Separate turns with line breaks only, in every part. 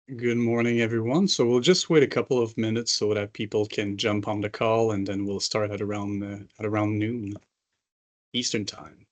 Good morning, everyone. So we'll just wait a couple of minutes so that people can jump on the call, and then we'll start at around noon Eastern time.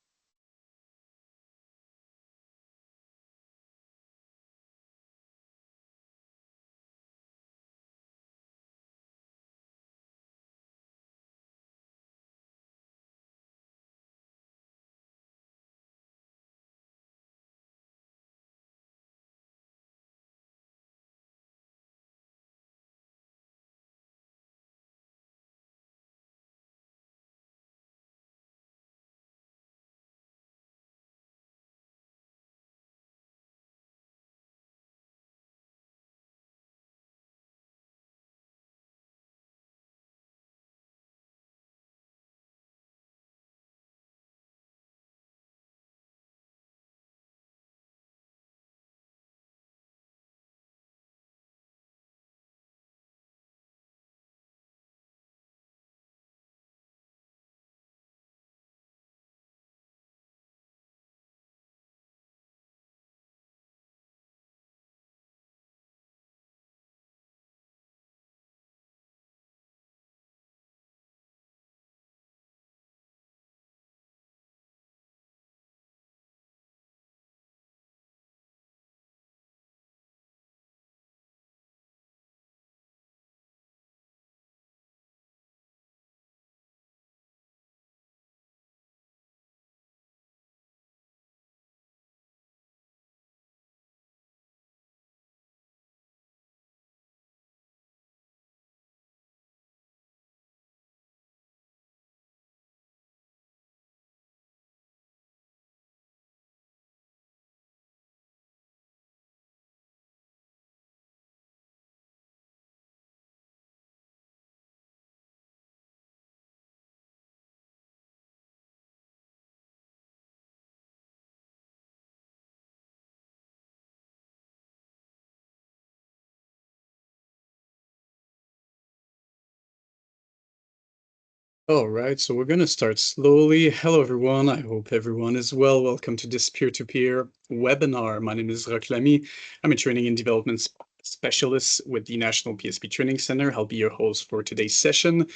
All right, so we're going to start slowly. Hello, everyone. I hope everyone is well. Welcome to this peer-to-peer webinar. My name is Lamy. I'm a training and development specialist with the National PSP Training Center. I'll be your host for today's session.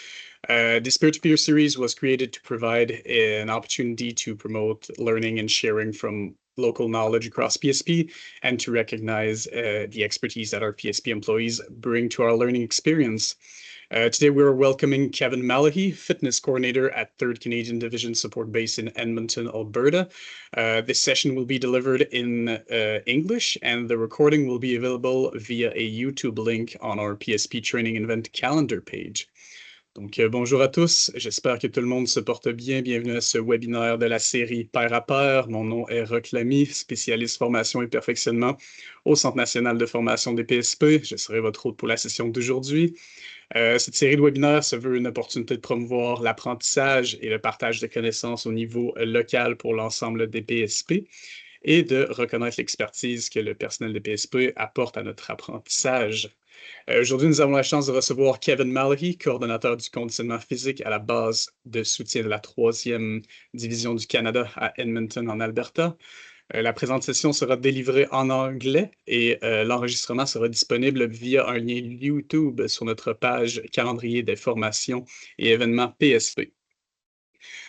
This peer-to-peer series was created to provide an opportunity to promote learning and sharing from local knowledge across PSP and to recognize the expertise that our PSP employees bring to our learning experience. Today, we're welcoming Kevin Malahy, fitness coordinator at 3rd Canadian Division Support Base in Edmonton, Alberta. This session will be delivered in English, and the recording will be available via a YouTube link on our PSP Training Event calendar page. Donc, bonjour à tous. J'espère que tout le monde se porte bien. Bienvenue à ce webinaire de la série Pair à pair. Mon nom est Lamy, spécialiste formation et perfectionnement au Centre national de formation des PSP. Je serai votre hôte pour la session d'aujourd'hui. Cette série de webinaires se veut une opportunité de promouvoir l'apprentissage et le partage de connaissances au niveau local pour l'ensemble des PSP et de reconnaître l'expertise que le personnel de PSP apporte à notre apprentissage. Aujourd'hui, nous avons la chance de recevoir Kevin Malahy, coordonnateur du conditionnement physique à la base de soutien de la 3e division du Canada à Edmonton, en Alberta. La présente session sera délivrée en anglais et l'enregistrement sera disponible via un lien YouTube sur notre page calendrier des formations et événements PSP.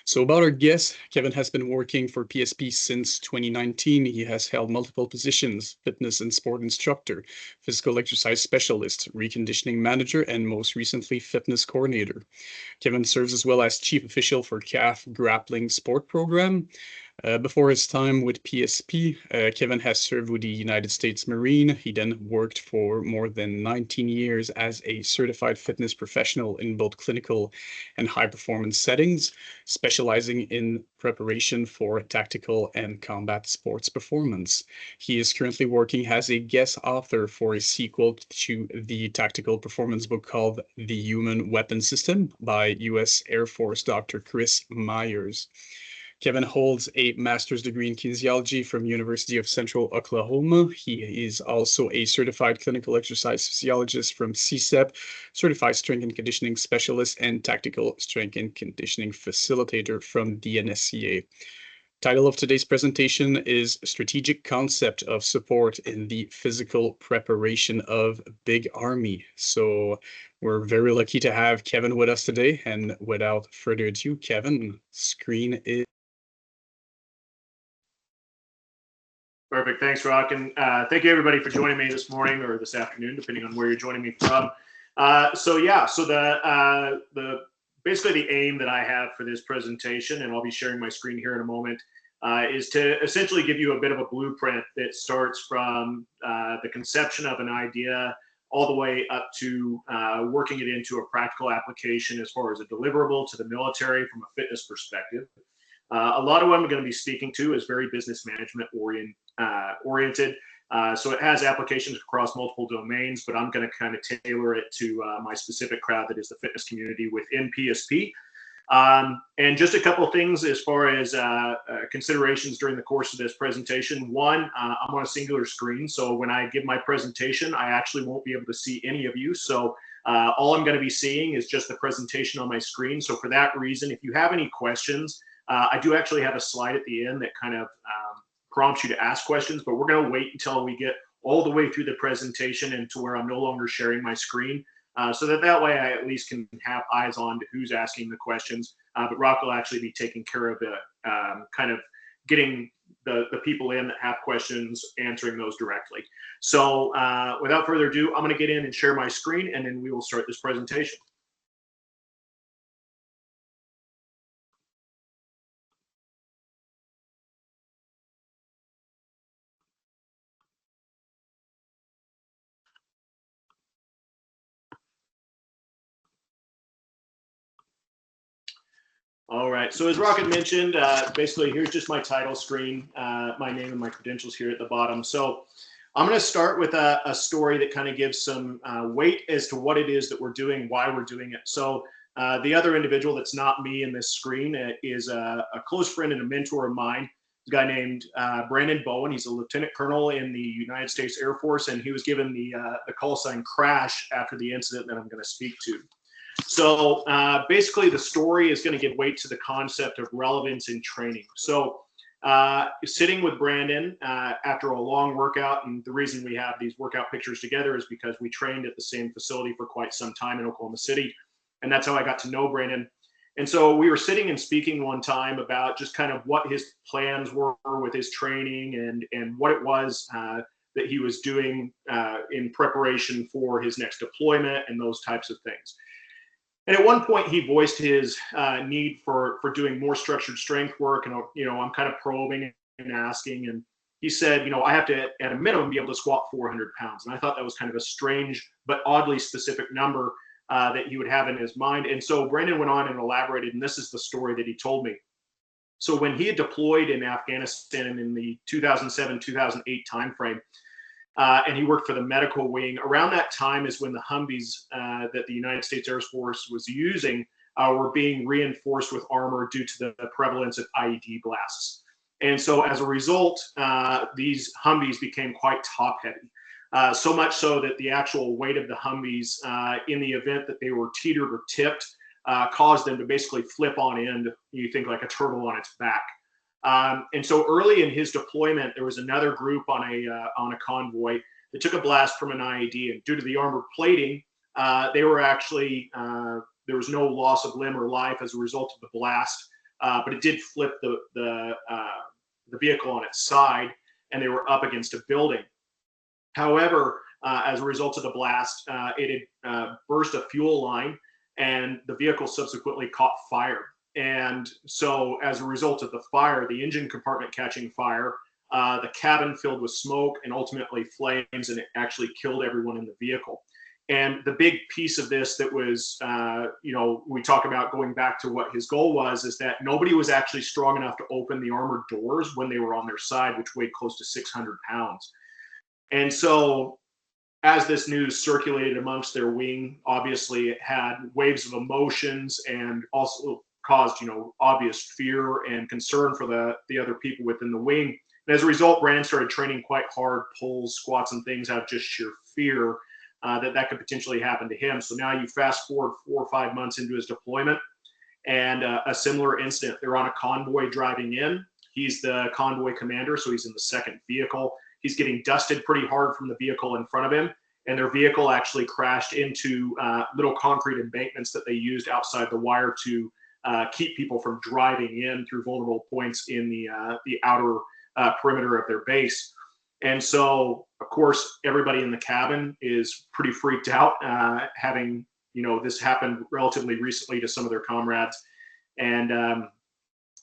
So about our guest, Kevin has been working for PSP since 2019. He has held multiple positions: fitness and sport instructor, physical exercise specialist, reconditioning manager, and most recently, fitness coordinator. Kevin serves as well as chief official for CAF Grappling Sport Program. Before his time with PSP, Kevin has served with the United States Marine. He then worked for more than 19 years as a certified fitness professional in both clinical and high performance settings, specializing in preparation for tactical and combat sports performance. He is currently working as a guest author for a sequel to the tactical performance book called The Human Weapon System by U.S. Air Force Dr. Chris Myers. Kevin holds a master's degree in kinesiology from University of Central Oklahoma. He is also a certified clinical exercise physiologist from CSEP, certified strength and conditioning specialist, and tactical strength and conditioning facilitator from the NSCA. Title of today's presentation is Strategic Concept of Support in the Physical Preparation of Big Army. So we're very lucky to have Kevin with us today. And without further ado, Kevin, screen is...
Perfect. Thanks, Rock. And thank you, everybody, for joining me this morning or this afternoon, depending on where you're joining me from. So basically the aim that I have for this presentation, and I'll be sharing my screen here in a moment, is to essentially give you a bit of a blueprint that starts from the conception of an idea all the way up to working it into a practical application as far as a deliverable to the military from a fitness perspective. A lot of what I'm going to be speaking to is very business management oriented. So it has applications across multiple domains, but I'm going to kind of tailor it to my specific crowd that is the fitness community within PSP. And just a couple of things as far as considerations during the course of this presentation. One, I'm on a singular screen, so when I give my presentation, I actually won't be able to see any of you. So all I'm going to be seeing is just the presentation on my screen. So for that reason, if you have any questions, I do actually have a slide at the end that kind of prompts you to ask questions, but we're going to wait until we get all the way through the presentation and to where I'm no longer sharing my screen, so that way I at least can have eyes on to who's asking the questions. But Rock will actually be taking care of the kind of getting the people in that have questions, answering those directly. So without further ado, I'm going to get in and share my screen, and then we will start this presentation. All right, so as Rocket mentioned, basically here's just my title screen, my name and my credentials here at the bottom. So I'm going to start with a story that kind of gives some weight as to what it is that we're doing, why we're doing it. So the other individual that's not me in this screen is a close friend and a mentor of mine, a guy named Brandon Bowen. He's a lieutenant colonel in the United States Air Force, and he was given the call sign Crash after the incident that I'm going to speak to. So basically, the story is going to give weight to the concept of relevance in training. So sitting with Brandon after a long workout, and the reason we have these workout pictures together is because we trained at the same facility for quite some time in Oklahoma City, and that's how I got to know Brandon. And so we were sitting and speaking one time about just kind of what his plans were with his training and what it was that he was doing in preparation for his next deployment and those types of things. And at one point, he voiced his need for doing more structured strength work. And, I'm kind of probing and asking. And he said, I have to, at a minimum, be able to squat 400 pounds. And I thought that was kind of a strange but oddly specific number that he would have in his mind. And so Brandon went on and elaborated, and this is the story that he told me. So when he had deployed in Afghanistan in the 2007-2008 timeframe, and he worked for the medical wing. Around that time is when the Humvees that the United States Air Force was using were being reinforced with armor due to the prevalence of IED blasts. And so as a result, these Humvees became quite top heavy. So much so that the actual weight of the Humvees in the event that they were teetered or tipped caused them to basically flip on end, you think like a turtle on its back. And so early in his deployment, there was another group on a convoy that took a blast from an IED, and due to the armored plating, they were actually there was no loss of limb or life as a result of the blast, but it did flip the vehicle on its side, and they were up against a building. However, as a result of the blast, it had burst a fuel line, and the vehicle subsequently caught fire. And so as a result of the fire, the engine compartment catching fire, the cabin filled with smoke and ultimately flames, and it actually killed everyone in the vehicle. And the big piece of this that was, we talk about going back to what his goal was, is that nobody was actually strong enough to open the armored doors when they were on their side, which weighed close to 600 pounds. And so as this news circulated amongst their wing, obviously it had waves of emotions and also caused, obvious fear and concern for the other people within the wing. And as a result, Brandon started training quite hard pulls, squats, and things out of just sheer fear that could potentially happen to him. So now you fast forward 4 or 5 months into his deployment, and a similar incident. They're on a convoy driving in. He's the convoy commander, so he's in the second vehicle. He's getting dusted pretty hard from the vehicle in front of him, and their vehicle actually crashed into little concrete embankments that they used outside the wire to keep people from driving in through vulnerable points in the outer perimeter of their base. And so, of course, everybody in the cabin is pretty freaked out, having this happened relatively recently to some of their comrades. And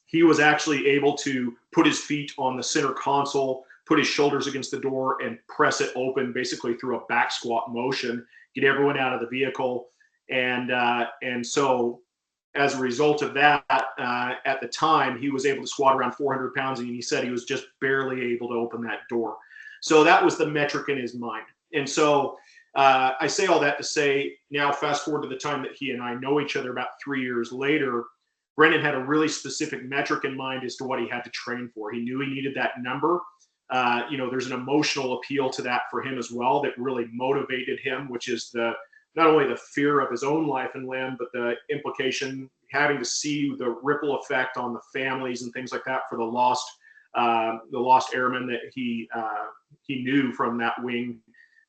he was actually able to put his feet on the center console, put his shoulders against the door, and press it open basically through a back squat motion, get everyone out of the vehicle. And so as a result of that, at the time, he was able to squat around 400 pounds, and he said he was just barely able to open that door. So that was the metric in his mind. And so I say all that to say, now fast forward to the time that he and I know each other about 3 years later, Brendan had a really specific metric in mind as to what he had to train for. He knew he needed that number. There's an emotional appeal to that for him as well that really motivated him, which is not only the fear of his own life and limb, but the implication, having to see the ripple effect on the families and things like that for the lost airmen that he knew from that wing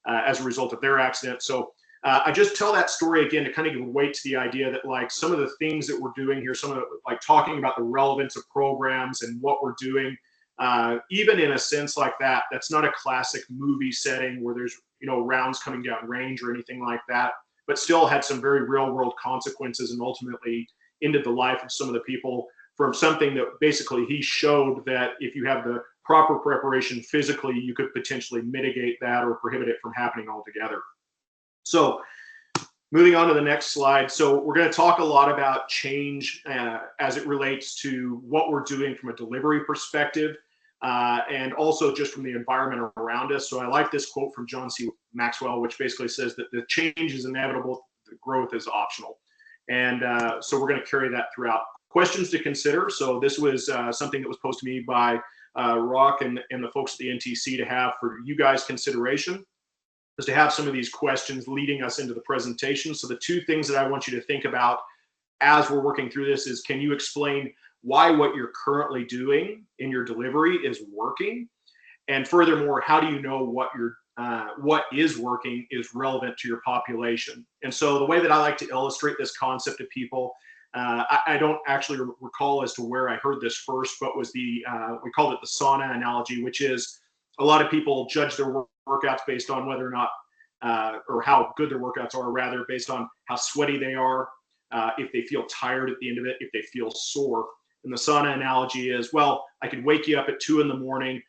as a result of their accident. So I just tell that story again to kind of give weight to the idea that, like, some of the things that we're doing here, some of the, like, talking about the relevance of programs and what we're doing, even in a sense like that, that's not a classic movie setting where there's rounds coming down range or anything like that, but still had some very real world consequences and ultimately ended the life of some of the people from something that basically he showed that if you have the proper preparation physically, you could potentially mitigate that or prohibit it from happening altogether. So moving on to the next slide. So we're going to talk a lot about change as it relates to what we're doing from a delivery perspective, and also just from the environment around us. So I like this quote from John C. Maxwell, which basically says that the change is inevitable, the growth is optional. And so we're going to carry that throughout. Questions to consider. So this was something that was posed to me by Rock and the folks at the NTC to have for you guys' consideration, is to have some of these questions leading us into the presentation. So the two things that I want you to think about as we're working through this is, can you explain why what you're currently doing in your delivery is working? And furthermore, how do you know what is working is relevant to your population? And so the way that I like to illustrate this concept to people, I don't actually recall as to where I heard this first, but was we called it the sauna analogy, which is a lot of people judge their workouts based on whether or not, or how good their workouts are, rather, based on how sweaty they are, if they feel tired at the end of it, if they feel sore. And the sauna analogy is, well, I could wake you up at 2 a.m.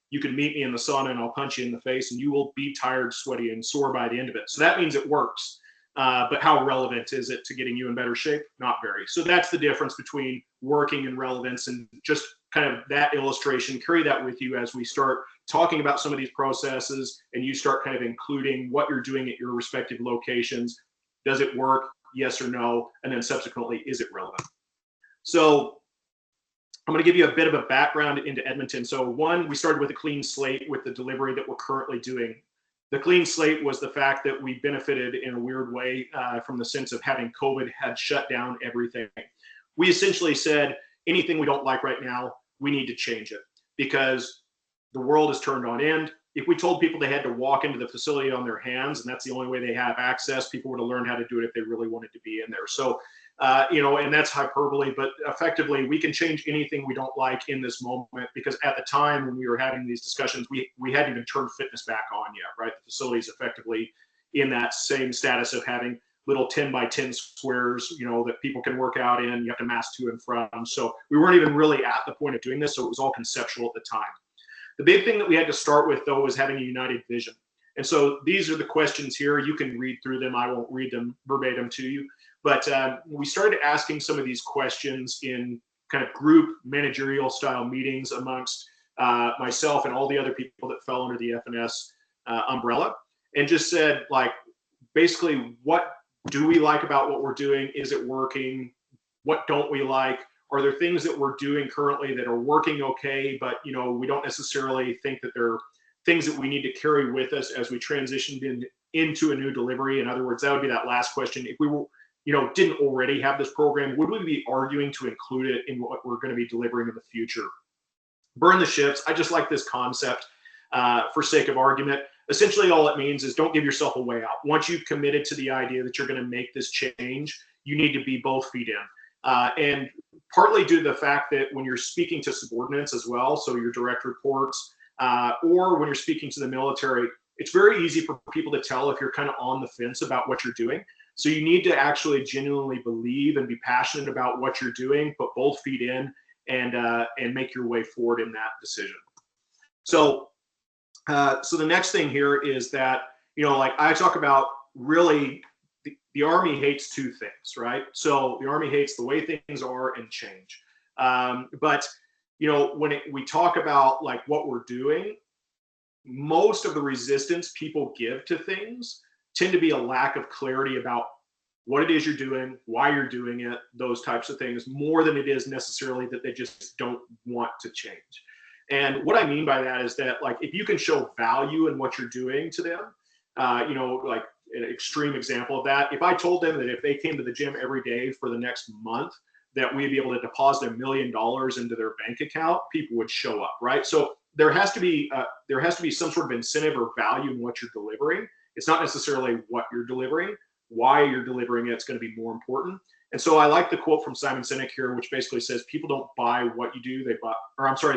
You can meet me in the sauna and I'll punch you in the face and you will be tired, sweaty, and sore by the end of it. So that means it works. But how relevant is it to getting you in better shape? Not very. So that's the difference between working and relevance, and just kind of that illustration, carry that with you as we start talking about some of these processes and you start kind of including what you're doing at your respective locations. Does it work? Yes or no? And then subsequently, is it relevant? So I'm going to give you a bit of a background into Edmonton. So one, we started with a clean slate with the delivery that we're currently doing. The clean slate was the fact that we benefited in a weird way from the sense of having COVID had shut down everything. We essentially said, anything we don't like right now, we need to change it because the world is turned on end. If we told people they had to walk into the facility on their hands and that's the only way they have access, people would have learned how to do it if they really wanted to be in there. So, and that's hyperbole, but effectively we can change anything we don't like in this moment, because at the time when we were having these discussions, we hadn't even turned fitness back on yet, right? The facility is effectively in that same status of having little 10 by 10 squares, that people can work out in, you have to mask to and from. So we weren't even really at the point of doing this. So it was all conceptual at the time. The big thing that we had to start with, though, was having a united vision. And so these are the questions here. You can read through them. I won't read them verbatim to you. But we started asking some of these questions in kind of group managerial style meetings amongst myself and all the other people that fell under the FNS umbrella, and just said, like, basically, what do we like about what we're doing? Is it working? What don't we like? Are there things that we're doing currently that are working okay, but we don't necessarily think that they're things that we need to carry with us as we transitioned into a new delivery? In other words, that would be that last question. If we were, didn't already have this program, would we be arguing to include it in what we're going to be delivering in the future? burn the ships. I just like this concept for sake of argument. Essentially, all it means is don't give yourself a way out. Once you've committed to the idea that you're going to make this change, you need to be both feet in. And partly due to the fact that when you're speaking to subordinates as well, so your direct reports, or when you're speaking to the military, it's very easy for people to tell if you're kind of on the fence about what you're doing. So you need to actually genuinely believe and be passionate about what you're doing, put both feet in, and make your way forward in that decision. So, so the next thing here is that, like I talk about, really the Army hates two things, right? So the Army hates the way things are and change. But when we talk about like what we're doing, most of the resistance people give to things tend to be a lack of clarity about what it is you're doing, why you're doing it, those types of things, more than it is necessarily that they just don't want to change. And what I mean by that is that, like, if you can show value in what you're doing to them, like an extreme example of that, if I told them that if they came to the gym every day for the next month, that we'd be able to deposit $1 million into their bank account, people would show up, right? So there has to be some sort of incentive or value in what you're delivering. It's not necessarily what you're delivering. Why you're delivering it's going to be more important. And so I like the quote from Simon Sinek here, which basically says people don't buy what you do, they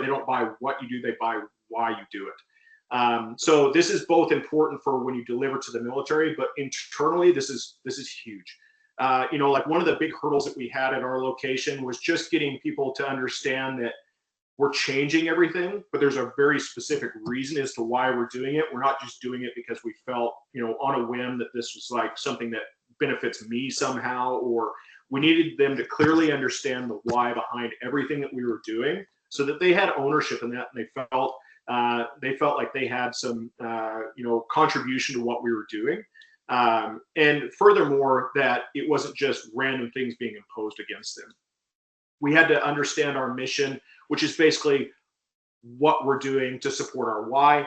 don't buy what you do, they buy why you do it. So this is both important for when you deliver to the military, but internally this is huge. Like one of the big hurdles that we had at our location was just getting people to understand that we're changing everything, but there's a very specific reason as to why we're doing it. We're not just doing it because we felt, on a whim that this was like something that benefits me somehow, or we needed them to clearly understand the why behind everything that we were doing so that they had ownership in that and they felt like they had some, contribution to what we were doing. And furthermore, that it wasn't just random things being imposed against them. We had to understand our mission, which is basically what we're doing to support our why.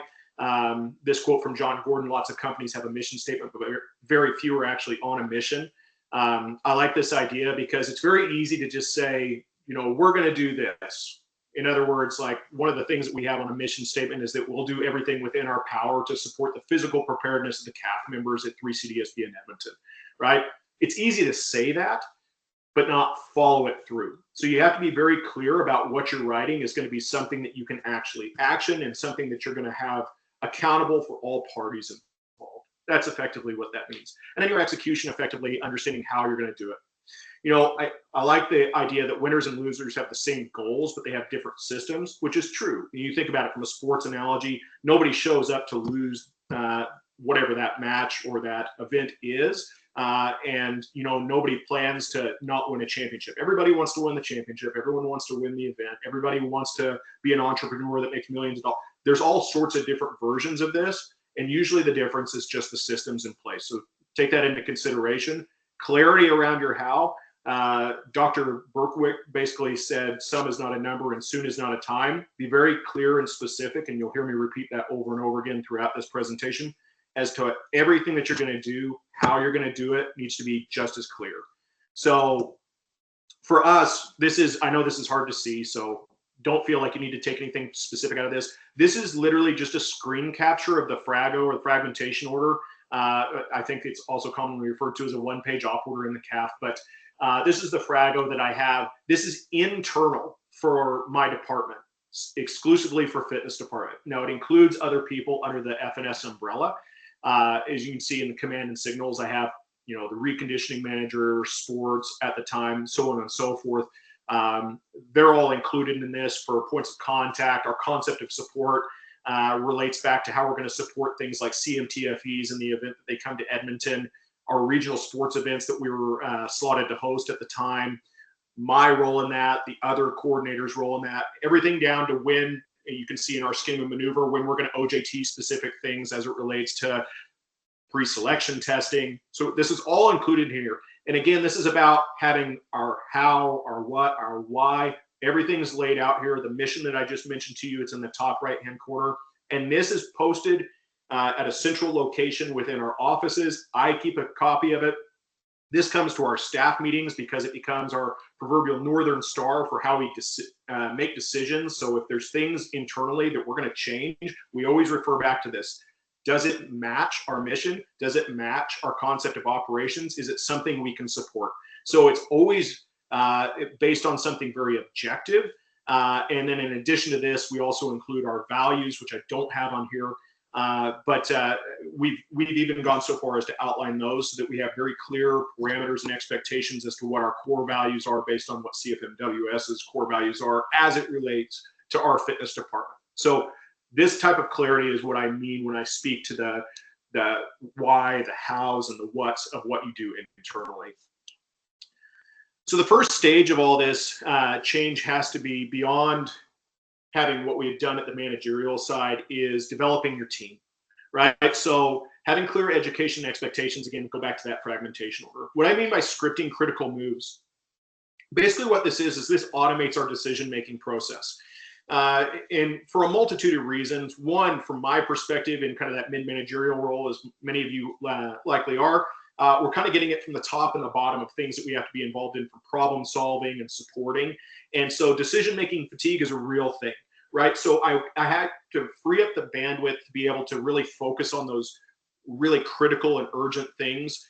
This quote from John Gordon, lots of companies have a mission statement, but very few are actually on a mission. I like this idea because it's very easy to just say, we're going to do this. In other words, like one of the things that we have on a mission statement is that we'll do everything within our power to support the physical preparedness of the CAF members at 3CDSB in Edmonton, right? It's easy to say that, but not follow it through. So you have to be very clear about what you're writing is going to be something that you can actually action and something that you're going to have accountable for all parties involved. That's effectively what that means. And then your execution, effectively understanding how you're going to do it. I like the idea that winners and losers have the same goals, but they have different systems, which is true. You think about it from a sports analogy, nobody shows up to lose whatever that match or that event is. And nobody plans to not win a championship. Everybody wants to win the championship. Everyone wants to win the event. Everybody wants to be an entrepreneur that makes millions of dollars. There's all sorts of different versions of this, and usually the difference is just the systems in place. So take that into consideration. Clarity around your how. Dr. Berkwick basically said some is not a number and soon is not a time. Be very clear and specific, and you'll hear me repeat that over and over again throughout this presentation, as to everything that you're going to do, how you're going to do it needs to be just as clear. So for us, I know this is hard to see, so don't feel like you need to take anything specific out of this. This is literally just a screen capture of the Frago or the fragmentation order. I think it's also commonly referred to as a one-page op order in the CAF, but this is the Frago that I have. This is internal for my department, exclusively for fitness department. Now it includes other people under the FNS umbrella. As you can see in the command and signals, I have, the reconditioning manager, sports at the time, so on and so forth. They're all included in this for points of contact. Our concept of support relates back to how we're going to support things like CMTFEs in the event that they come to Edmonton, our regional sports events that we were slotted to host at the time, my role in that, the other coordinators' role in that, everything down to when, you can see in our scheme of maneuver, when we're going to OJT specific things as it relates to pre-selection testing. So this is all included here. And again, this is about having our how, our what, our why. Everything is laid out here. The mission that I just mentioned to you, it's in the top right-hand corner. And this is posted at a central location within our offices. I keep a copy of it. This comes to our staff meetings because it becomes our proverbial northern star for how we make decisions. So if there's things internally that we're going to change, we always refer back to this. Does it match our mission? Does it match our concept of operations? Is it something we can support? So it's always based on something very objective. And then in addition to this, we also include our values, which I don't have on here. But we've even gone so far as to outline those so that we have very clear parameters and expectations as to what our core values are based on what CFMWS's core values are as it relates to our fitness department. So this type of clarity is what I mean when I speak to the why, the hows, and the whats of what you do internally. So the first stage of all this change has to be beyond having what we've done at the managerial side is developing your team, right? So having clear education expectations, again, go back to that fragmentation order. What I mean by scripting critical moves, basically what this is this automates our decision-making process. And for a multitude of reasons, one, from my perspective in kind of that mid-managerial role, as many of you likely are, we're kind of getting it from the top and the bottom of things that we have to be involved in, from problem solving and supporting. And so decision-making fatigue is a real thing, right? So I had to free up the bandwidth to be able to really focus on those really critical and urgent things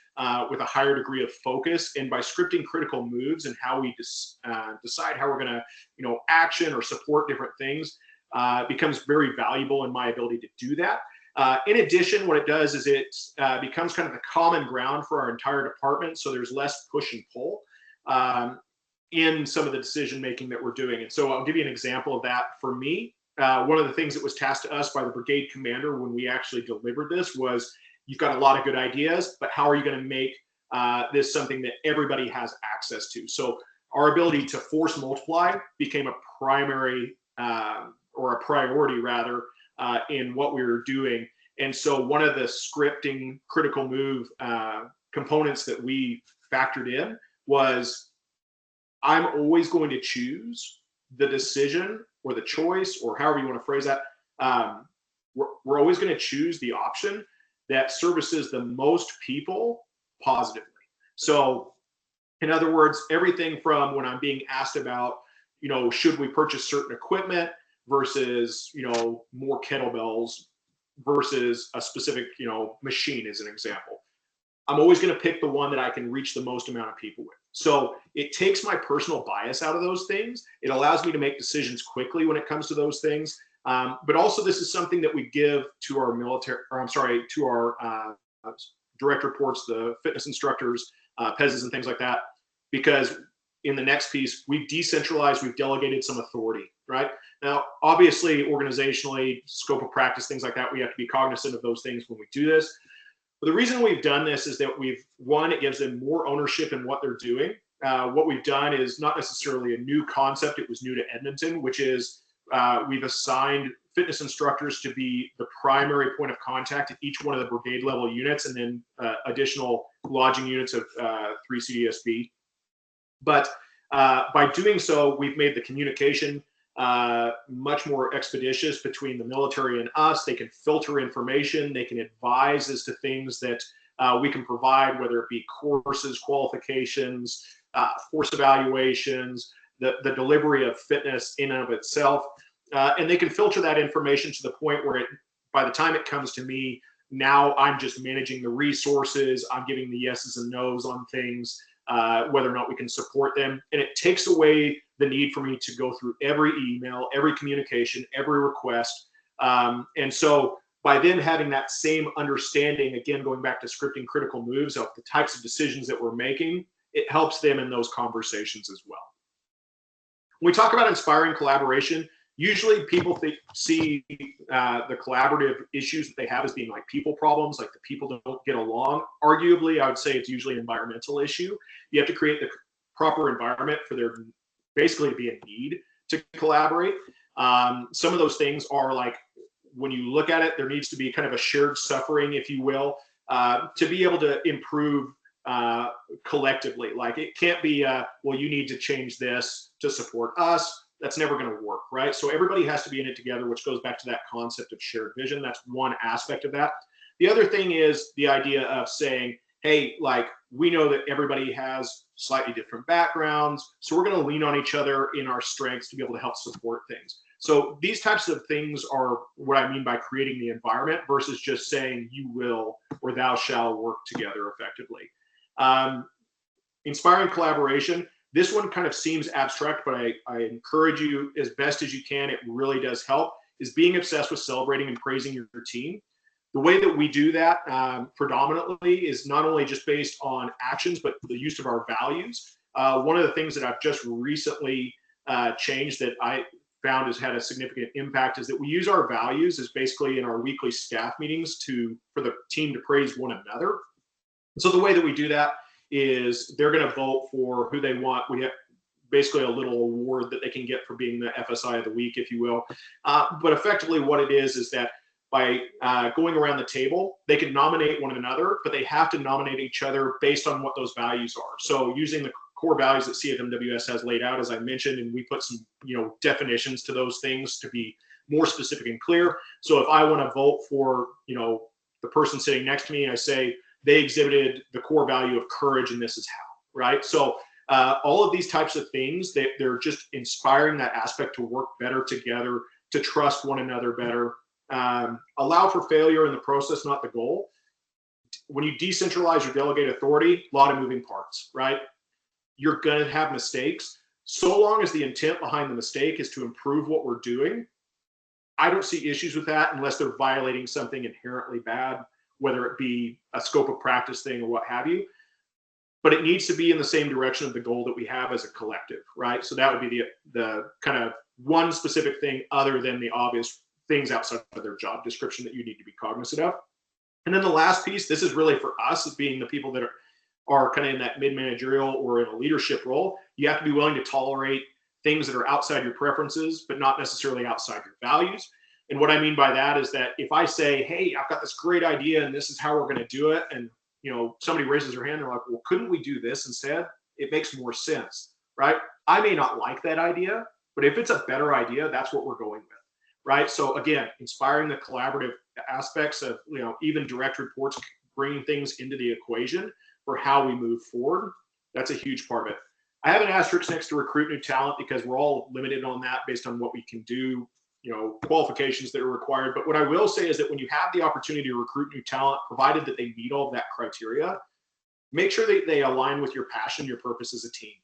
with a higher degree of focus. And by scripting critical moves and how we decide how we're going to, action or support different things becomes very valuable in my ability to do that. In addition, what it does is it becomes kind of the common ground for our entire department. So there's less push and pull in some of the decision making that we're doing. And so I'll give you an example of that. For me, one of the things that was tasked to us by the brigade commander when we actually delivered this was, you've got a lot of good ideas, but how are you going to make this something that everybody has access to? So our ability to force multiply became a primary or a priority rather in what we were doing. And so one of the scripting critical move components that we factored in was, I'm always going to choose the decision or the choice, or however you want to phrase that. We're always going to choose the option that services the most people positively. So in other words, everything from when I'm being asked about, should we purchase certain equipment versus, more kettlebells versus a specific, machine as an example. I'm always going to pick the one that I can reach the most amount of people with. So it takes my personal bias out of those things. It allows me to make decisions quickly when it comes to those things. But also this is something that we give to our to our direct reports, the fitness instructors, PEZs and things like that, because in the next piece, we've decentralized, we've delegated some authority, right? Now, obviously, organizationally, scope of practice, things like that, we have to be cognizant of those things when we do this. But the reason we've done this is that it gives them more ownership in what they're doing. What we've done is not necessarily a new concept, it was new to Edmonton, which is we've assigned fitness instructors to be the primary point of contact at each one of the brigade level units, and then additional lodging units of 3 CDSB. But by doing so, we've made the communication much more expeditious between the military and us. They can filter information, they can advise as to things that we can provide, whether it be courses, qualifications, force evaluations, the delivery of fitness in and of itself. And they can filter that information to the point where by the time it comes to me, now I'm just managing the resources, I'm giving the yeses and nos on things, whether or not we can support them. And it takes away the need for me to go through every email, every communication, every request. And so by them having that same understanding, again, going back to scripting critical moves of the types of decisions that we're making, it helps them in those conversations as well. When we talk about inspiring collaboration, usually people see the collaborative issues that they have as being like people problems, like the people don't get along. Arguably, I would say it's usually an environmental issue. You have to create the proper environment for there basically to be a need to collaborate. Some of those things are like, when you look at it, there needs to be kind of a shared suffering, if you will, to be able to improve collectively. Like it can't be, well, you need to change this to support us. That's never going to work, right? So everybody has to be in it together, which goes back to that concept of shared vision. That's one aspect of that. The other thing is the idea of saying, hey, like, we know that everybody has slightly different backgrounds, so we're going to lean on each other in our strengths to be able to help support things. So these types of things are what I mean by creating the environment versus just saying you will or thou shall work together effectively. Inspiring collaboration. This one kind of seems abstract, but I encourage you as best as you can. It really does help. Is being obsessed with celebrating and praising your team. The way that we do that predominantly is not only just based on actions, but the use of our values. One of the things that I've just recently changed that I found has had a significant impact is that we use our values as basically in our weekly staff meetings for the team to praise one another. So the way that we do that is they're going to vote for who they want. We have basically a little award that they can get for being the FSI of the week, if you will. But effectively what it is that by going around the table, they can nominate one another, but they have to nominate each other based on what those values are. So using the core values that CFMWS has laid out, as I mentioned, and we put some definitions to those things to be more specific and clear. So if I want to vote for the person sitting next to me, and I say they exhibited the core value of courage, and this is how, right? So all of these types of things, they're just inspiring that aspect to work better together, to trust one another better. Allow for failure in the process, not the goal. When you decentralize or delegate authority, a lot of moving parts, right? You're going to have mistakes. So long as the intent behind the mistake is to improve what we're doing, I don't see issues with that unless they're violating something inherently bad, whether it be a scope of practice thing or what have you. But it needs to be in the same direction of the goal that we have as a collective, right? So that would be the kind of one specific thing other than the obvious things outside of their job description that you need to be cognizant of. And then the last piece, this is really for us as being the people that are kind of in that mid-managerial or in a leadership role. You have to be willing to tolerate things that are outside your preferences, but not necessarily outside your values. And what I mean by that is that if I say, hey, I've got this great idea and this is how we're going to do it, and somebody raises their hand, they're like, well, couldn't we do this instead? It makes more sense, right? I may not like that idea, but if it's a better idea, that's what we're going with, right? So again, inspiring the collaborative aspects of, even direct reports, bringing things into the equation for how we move forward. That's a huge part of it. I have an asterisk next to recruit new talent because we're all limited on that based on what we can do, qualifications that are required. But what I will say is that when you have the opportunity to recruit new talent, provided that they meet all of that criteria, make sure that they align with your passion, your purpose as a team.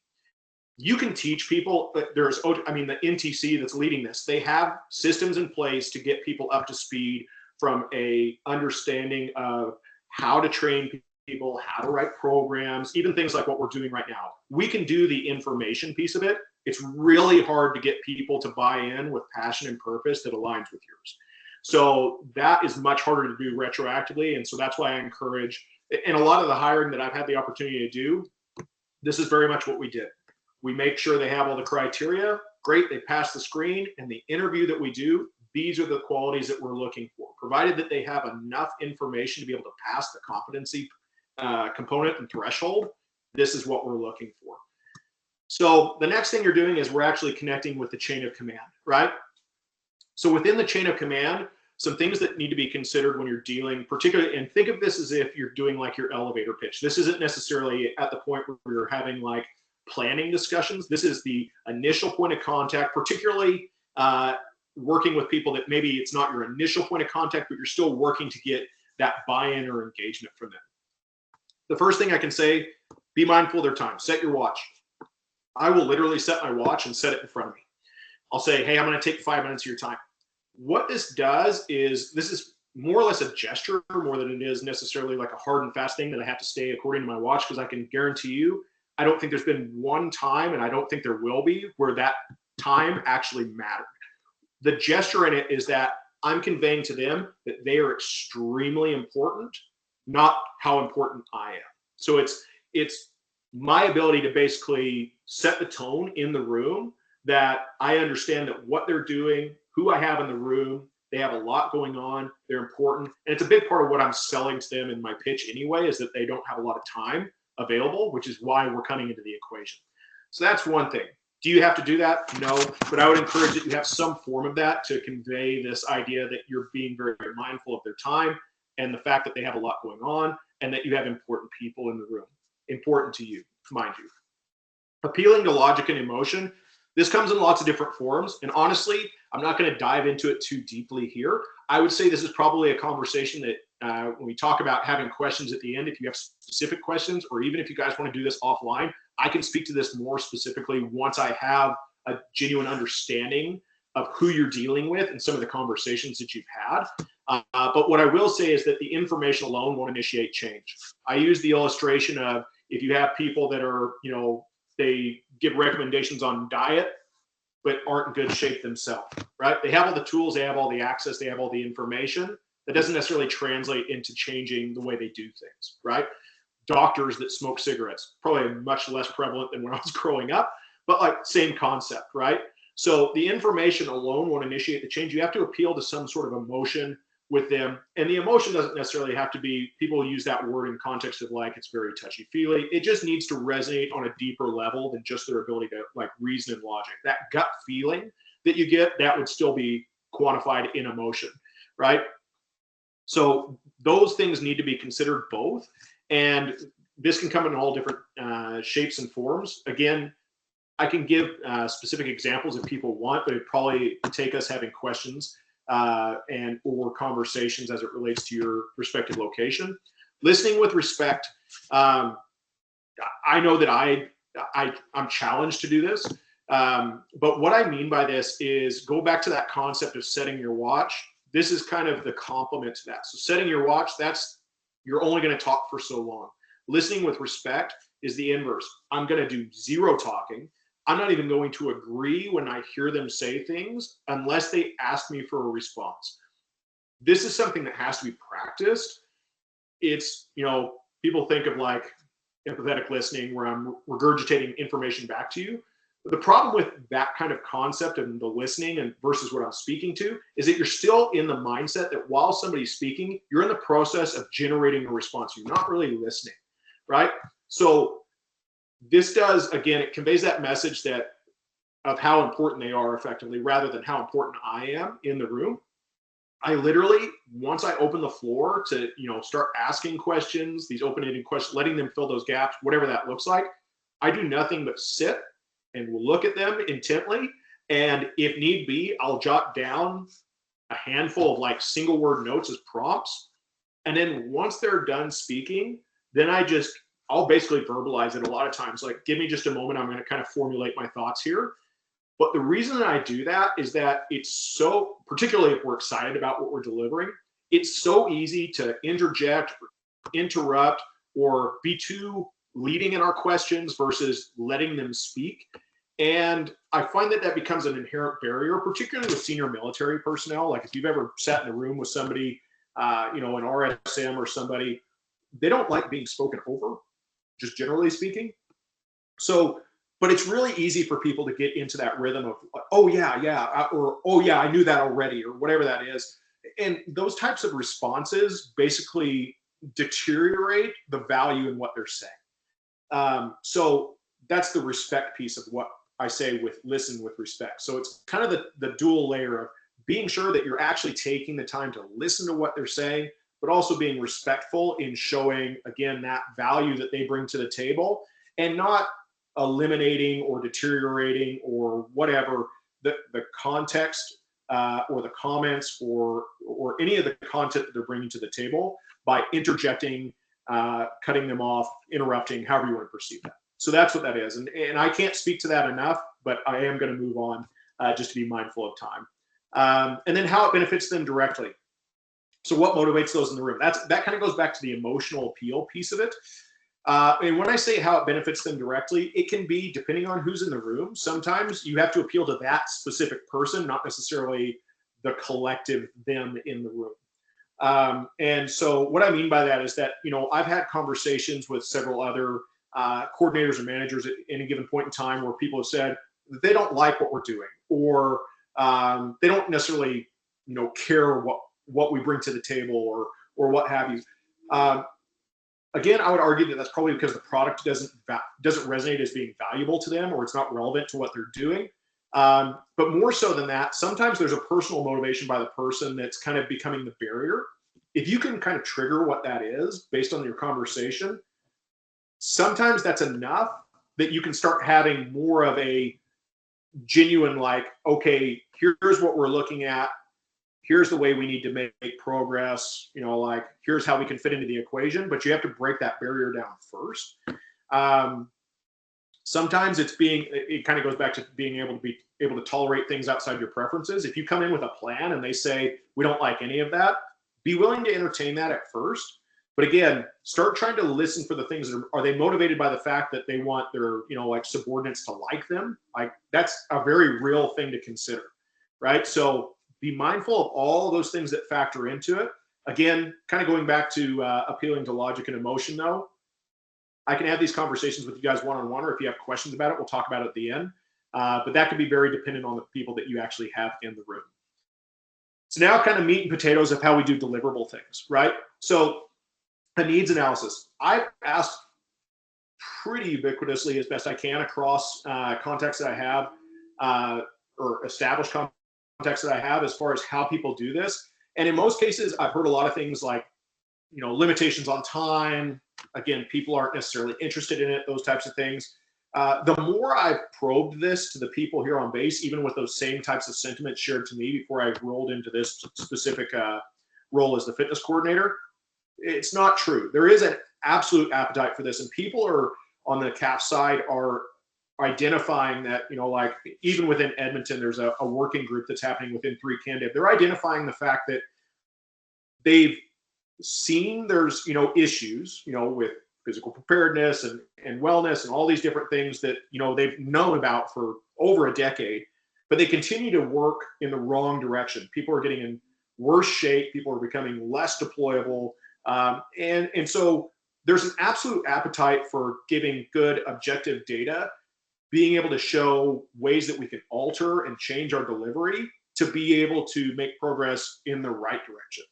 You can teach people, but the NTC that's leading this, they have systems in place to get people up to speed from a understanding of how to train people, how to write programs, even things like what we're doing right now. We can do the information piece of it. It's really hard to get people to buy in with passion and purpose that aligns with yours. So that is much harder to do retroactively. And so that's why I encourage, and a lot of the hiring that I've had the opportunity to do, this is very much what we did. We make sure they have all the criteria. Great, they pass the screen. And the interview that we do, these are the qualities that we're looking for. Provided that they have enough information to be able to pass the competency component and threshold, this is what we're looking for. So the next thing you're doing is we're actually connecting with the chain of command, right? So within the chain of command, some things that need to be considered when you're dealing, particularly, and think of this as if you're doing like your elevator pitch. This isn't necessarily at the point where you're having like planning discussions. This is the initial point of contact, particularly working with people that maybe it's not your initial point of contact, but you're still working to get that buy-in or engagement from them. The first thing I can say, be mindful of their time. Set your watch. I will literally set my watch and set it in front of me. I'll say, hey, I'm going to take 5 minutes of your time. What this does is, this is more or less a gesture more than it is necessarily like a hard and fast thing that I have to stay according to my watch, because I can guarantee you, I don't think there's been one time, and I don't think there will be, where that time actually mattered. The gesture in it is that I'm conveying to them that they are extremely important, not how important I am. So it's my ability to basically set the tone in the room, that I understand that what they're doing, who I have in the room, they have a lot going on, they're important. And it's a big part of what I'm selling to them in my pitch anyway, is that they don't have a lot of time available, which is why we're coming into the equation. So that's one thing. Do you have to do that? No, but I would encourage that you have some form of that to convey this idea that you're being very, very mindful of their time and the fact that they have a lot going on, and that you have important people in the room, important to you, mind you. Appealing to logic and emotion, this comes in lots of different forms. And honestly, I'm not going to dive into it too deeply here. I would say this is probably a conversation that when we talk about having questions at the end, if you have specific questions, or even if you guys want to do this offline, I can speak to this more specifically once I have a genuine understanding of who you're dealing with and some of the conversations that you've had. But what I will say is that the information alone won't initiate change. I use the illustration of if you have people that are, they give recommendations on diet, but aren't in good shape themselves, right? They have all the tools, they have all the access, they have all the information. That doesn't necessarily translate into changing the way they do things, right? Doctors that smoke cigarettes, probably much less prevalent than when I was growing up, but like same concept, right? So the information alone won't initiate the change. You have to appeal to some sort of emotion with them. And the emotion doesn't necessarily have to be, people use that word in context of like, it's very touchy-feely. It just needs to resonate on a deeper level than just their ability to like reason and logic. That gut feeling that you get, that would still be quantified in emotion, right? So those things need to be considered both. And this can come in all different shapes and forms. Again, I can give specific examples if people want, but it'd probably take us having questions and or conversations as it relates to your respective location. Listening with respect. I know that I'm challenged to do this, but what I mean by this is go back to that concept of setting your watch. This is kind of the complement to that. So setting your watch, you're only going to talk for so long. Listening with respect is the inverse. I'm going to do zero talking. I'm not even going to agree when I hear them say things unless they ask me for a response. This is something that has to be practiced. It's, people think of like empathetic listening where I'm regurgitating information back to you. But the problem with that kind of concept of the listening and versus what I'm speaking to is that you're still in the mindset that while somebody's speaking, you're in the process of generating a response. You're not really listening, right? So this does, again, it conveys that message that of how important they are effectively rather than how important I am in the room. I literally, once I open the floor to, start asking questions, these open-ended questions, letting them fill those gaps, whatever that looks like, I do nothing but sit and will look at them intently. And if need be, I'll jot down a handful of like single word notes as prompts. And then once they're done speaking, then I'll basically verbalize it a lot of times. Like, give me just a moment. I'm going to kind of formulate my thoughts here. But the reason that I do that is that it's so, particularly if we're excited about what we're delivering, it's so easy to interject, interrupt, or be too leading in our questions versus letting them speak. And I find that becomes an inherent barrier, particularly with senior military personnel. Like if you've ever sat in a room with somebody, an RSM or somebody, they don't like being spoken over, just generally speaking. So, but it's really easy for people to get into that rhythm of, oh yeah, or oh yeah, I knew that already, or whatever that is. And those types of responses basically deteriorate the value in what they're saying. So that's the respect piece of what I say with listen with respect. So it's kind of the dual layer of being sure that you're actually taking the time to listen to what they're saying, but also being respectful in showing, again, that value that they bring to the table and not eliminating or deteriorating or whatever the context or the comments or any of the content that they're bringing to the table by interjecting, cutting them off, interrupting, however you want to perceive that. So that's what that is. And I can't speak to that enough, but I am going to move on just to be mindful of time. And then how it benefits them directly. So what motivates those in the room? That kind of goes back to the emotional appeal piece of it. And when I say how it benefits them directly, it can be depending on who's in the room. Sometimes you have to appeal to that specific person, not necessarily the collective them in the room. And so what I mean by that is that, I've had conversations with several other coordinators and managers at any given point in time where people have said that they don't like what we're doing, or they don't necessarily, care what we bring to the table or what have you. Again, I would argue that that's probably because the product doesn't resonate as being valuable to them, or it's not relevant to what they're doing. But more so than that, sometimes there's a personal motivation by the person that's kind of becoming the barrier. if you can kind of trigger what that is based on your conversation, sometimes that's enough that you can start having more of a genuine, like, okay, here's what we're looking at. Here's the way we need to make progress. Like, here's how we can fit into the equation. But you have to break that barrier down first. Sometimes it kind of goes back to being able to tolerate things outside your preferences. If you come in with a plan and they say, we don't like any of that, be willing to entertain that at first. But again, start trying to listen for the things that are they motivated by the fact that they want their, like, subordinates to like them? Like, that's a very real thing to consider, right? So be mindful of all of those things that factor into it. Again, kind of going back to appealing to logic and emotion, though, I can have these conversations with you guys one-on-one, or if you have questions about it, we'll talk about it at the end. But that can be very dependent on the people that you actually have in the room. So now kind of meat and potatoes of how we do deliverable things, right? So a needs analysis. I've asked pretty ubiquitously as best I can across contexts that I have, or established contexts that I have, as far as how people do this. And in most cases, I've heard a lot of things like, limitations on time. Again, people aren't necessarily interested in it, those types of things. The more I've probed this to the people here on base, even with those same types of sentiments shared to me before I rolled into this specific role as the fitness coordinator, it's not true. There is an absolute appetite for this, and people are on the CAF side are identifying that, like, even within Edmonton, there's a working group that's happening within 3CanDev. They're identifying the fact that they've seen there's, issues, with physical preparedness and wellness and all these different things that, they've known about for over a decade, but they continue to work in the wrong direction. People are getting in worse shape. People are becoming less deployable. And so there's an absolute appetite for giving good objective data, being able to show ways that we can alter and change our delivery to be able to make progress in the right direction.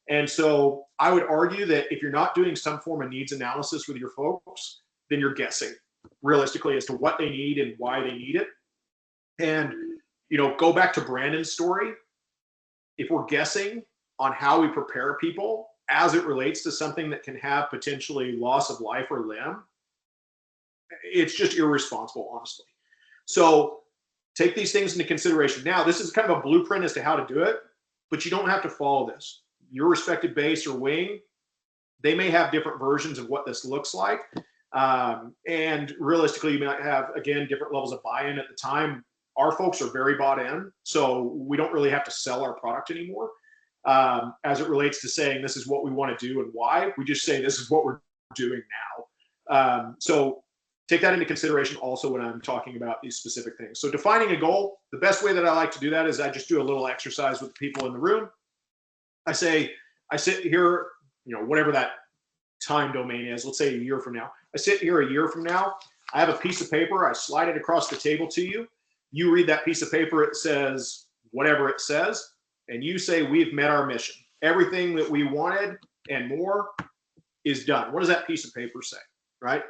And so I would argue that if you're not doing some form of needs analysis with your folks, then you're guessing realistically as to what they need and why they need it. And, go back to Brandon's story. If we're guessing on how we prepare people as it relates to something that can have potentially loss of life or limb, it's just irresponsible, honestly. So take these things into consideration. Now, this is kind of a blueprint as to how to do it, but you don't have to follow this. Your respective base or wing, they may have different versions of what this looks like. And realistically, you might have, again, different levels of buy-in at the time. Our folks are very bought in, so we don't really have to sell our product anymore. As it relates to saying this is what we want to do and why, we just say this is what we're doing now. So take that into consideration also when I'm talking about these specific things. So defining a goal, the best way that I like to do that is I just do a little exercise with the people in the room. I sit here, whatever that time domain is, let's say a year from now. I sit here a year from now. I have a piece of paper. I slide it across the table to you. You read that piece of paper. It says whatever it says. And you say, we've met our mission. Everything that we wanted and more is done. What does that piece of paper say, right?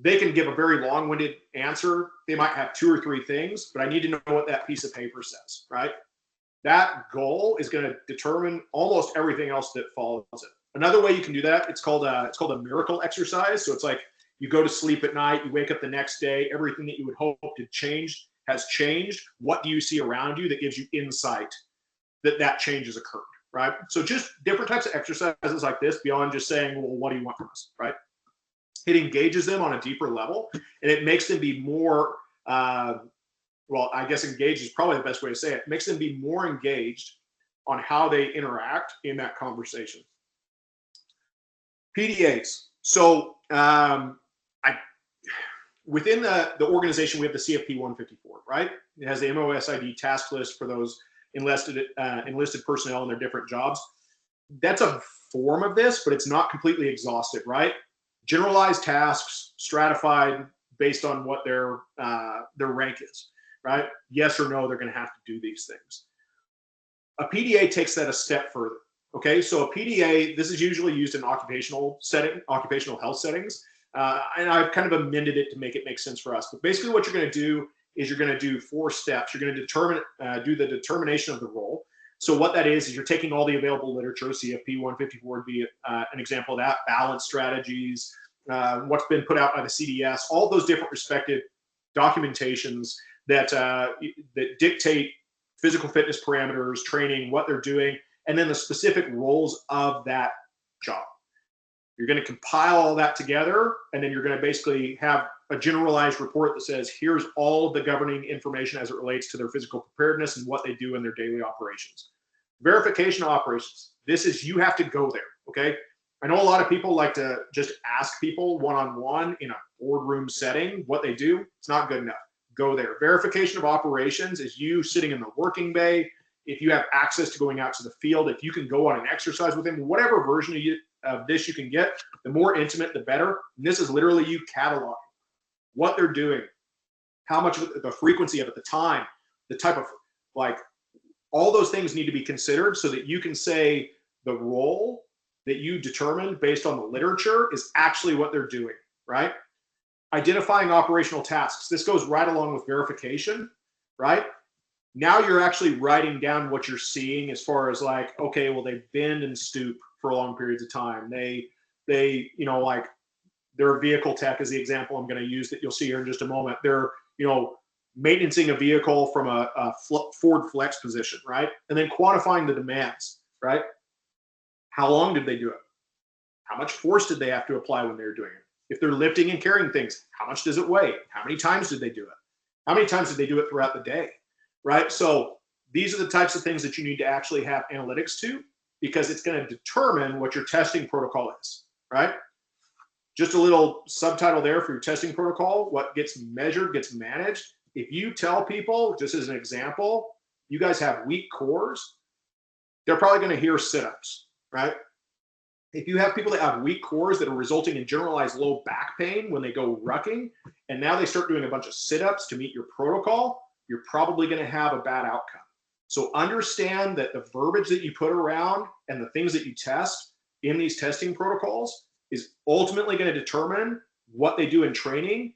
They can give a very long-winded answer. They might have 2 or 3 things, but I need to know what that piece of paper says, right? That goal is going to determine almost everything else that follows it. Another way you can do that, it's called a miracle exercise. So it's like you go to sleep at night, you wake up the next day, everything that you would hope to change has changed. What do you see around you that gives you insight that change has occurred, right? So just different types of exercises like this beyond just saying, well, what do you want from us, right? It engages them on a deeper level, and it makes them be more well, I guess engaged is probably the best way to say it. It makes them be more engaged on how they interact in that conversation. PDAs. So within the organization, we have the CFP 154, right? It has the MOSID task list for those enlisted personnel in their different jobs. That's a form of this, but it's not completely exhaustive, right? Generalized tasks, stratified based on what their rank is. Right? Yes or no, they're going to have to do these things. A PDA takes that a step further. Okay, so a PDA, this is usually used in occupational health settings, and I've kind of amended it to make it make sense for us. But basically, what you're going to do is you're going to do 4 steps. You're going to do the determination of the role. So what that is you're taking all the available literature. CFP 154 would be an example of that. Balance strategies, what's been put out by the CDS, all those different respective documentations that that dictate physical fitness parameters, training, what they're doing, and then the specific roles of that job. You're going to compile all that together, and then you're going to basically have a generalized report that says, here's all of the governing information as it relates to their physical preparedness and what they do in their daily operations. Verification of operations. This is, you have to go there, okay? I know a lot of people like to just ask people one-on-one in a boardroom setting what they do. It's not good enough. Go there. Verification of operations is you sitting in the working bay. If you have access to going out to the field, if you can go on an exercise with them, whatever version of this you can get, the more intimate, the better. And this is literally you cataloging what they're doing, how much of it, the frequency of it, the time, the type of, like, all those things need to be considered so that you can say the role that you determined based on the literature is actually what they're doing, right? Identifying operational tasks. This goes right along with verification, right? Now you're actually writing down what you're seeing as far as like, okay, well, they bend and stoop for long periods of time. They, you know, like their vehicle tech is the example I'm going to use that you'll see here in just a moment. They're, you know, maintaining a vehicle from a forward flex position, right? And then quantifying the demands, right? How long did they do it? How much force did they have to apply when they were doing it? If they're lifting and carrying things, how much does it weigh? How many times did they do it? How many times did they do it throughout the day, right? So these are the types of things that you need to actually have analytics to, because it's going to determine what your testing protocol is, right? Just a little subtitle there for your testing protocol. What gets measured gets managed. If you tell people, just as an example, you guys have weak cores, they're probably going to hear sit-ups, right? If you have people that have weak cores that are resulting in generalized low back pain when they go rucking, and now they start doing a bunch of sit-ups to meet your protocol, you're probably going to have a bad outcome. So understand that the verbiage that you put around and the things that you test in these testing protocols is ultimately going to determine what they do in training,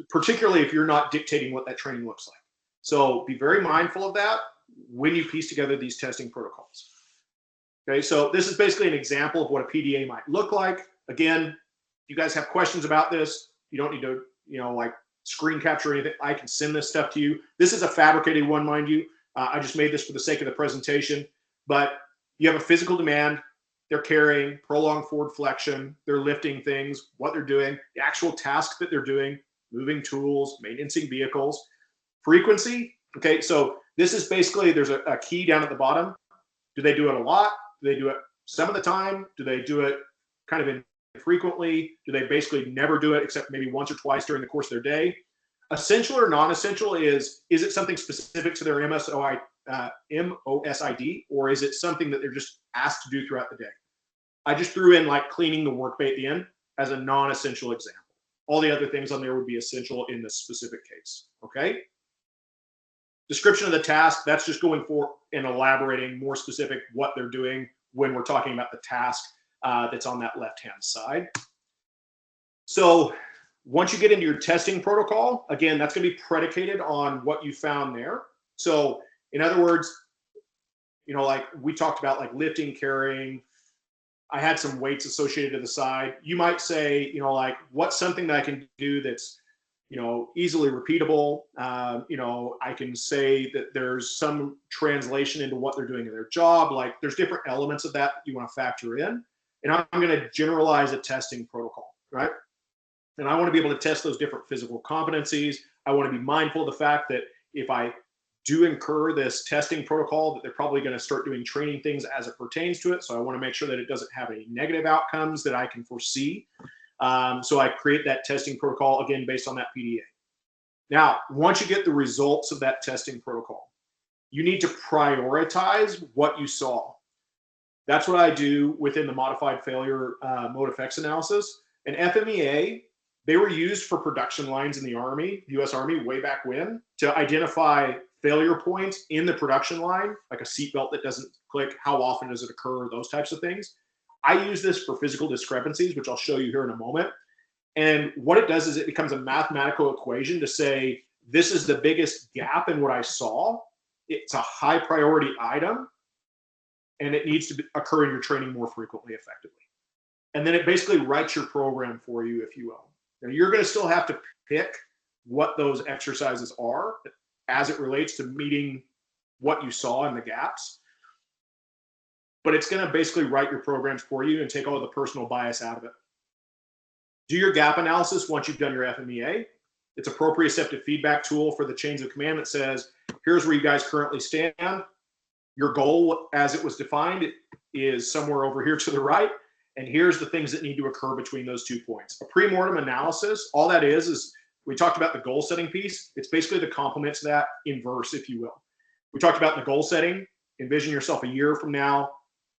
particularly if you're not dictating what that training looks like. So be very mindful of that when you piece together these testing protocols. Okay, so this is basically an example of what a PDA might look like. Again, if you guys have questions about this, you don't need to, you know, like screen capture anything. I can send this stuff to you. This is a fabricated one, mind you. I just made this for the sake of the presentation. But you have a physical demand. They're carrying, prolonged forward flexion. They're lifting things, what they're doing, the actual task that they're doing, moving tools, maintaining vehicles. Frequency, okay, so this is basically, there's a key down at the bottom. Do they do it a lot? Do they do it some of the time? Do they do it kind of infrequently? Do they basically never do it except maybe once or twice during the course of their day? Essential or non-essential is it something specific to their MOSID, or is it something that they're just asked to do throughout the day? I just threw in like cleaning the work bay at the end as a non-essential example. All the other things on there would be essential in this specific case, okay? Description of the task, that's just going for and elaborating more specific what they're doing when we're talking about the task that's on that left-hand side. So once you get into your testing protocol, again, that's going to be predicated on what you found there. So in other words, you know, like we talked about like lifting, carrying, I had some weights associated to the side. You might say, you know, like what's something that I can do that's, you know, easily repeatable. You know, I can say that there's some translation into what they're doing in their job. Like there's different elements of that you want to factor in. And I'm going to generalize a testing protocol, right? And I want to be able to test those different physical competencies. I want to be mindful of the fact that if I do incur this testing protocol, that they're probably going to start doing training things as it pertains to it. So I want to make sure that it doesn't have any negative outcomes that I can foresee. So I create that testing protocol, again, based on that PDA. Now, once you get the results of that testing protocol, you need to prioritize what you saw. That's what I do within the modified failure mode effects analysis. And FMEA, they were used for production lines in the Army, US Army, way back when, to identify failure points in the production line, like a seatbelt that doesn't click, how often does it occur, those types of things. I use this for physical discrepancies, which I'll show you here in a moment. And what it does is it becomes a mathematical equation to say, this is the biggest gap in what I saw. it's a high priority item, and it needs to occur in your training more frequently, effectively. And then it basically writes your program for you, if you will. Now, you're going to still have to pick what those exercises are as it relates to meeting what you saw in the gaps. But it's going to basically write your programs for you and take all the personal bias out of it. Do your gap analysis once you've done your FMEA. It's a proprioceptive feedback tool for the chains of command that says, here's where you guys currently stand. Your goal, as it was defined, is somewhere over here to the right. And here's the things that need to occur between those 2 points. A pre-mortem analysis, all that is we talked about the goal setting piece. It's basically the complement to that inverse, if you will. We talked about the goal setting. Envision yourself a year from now.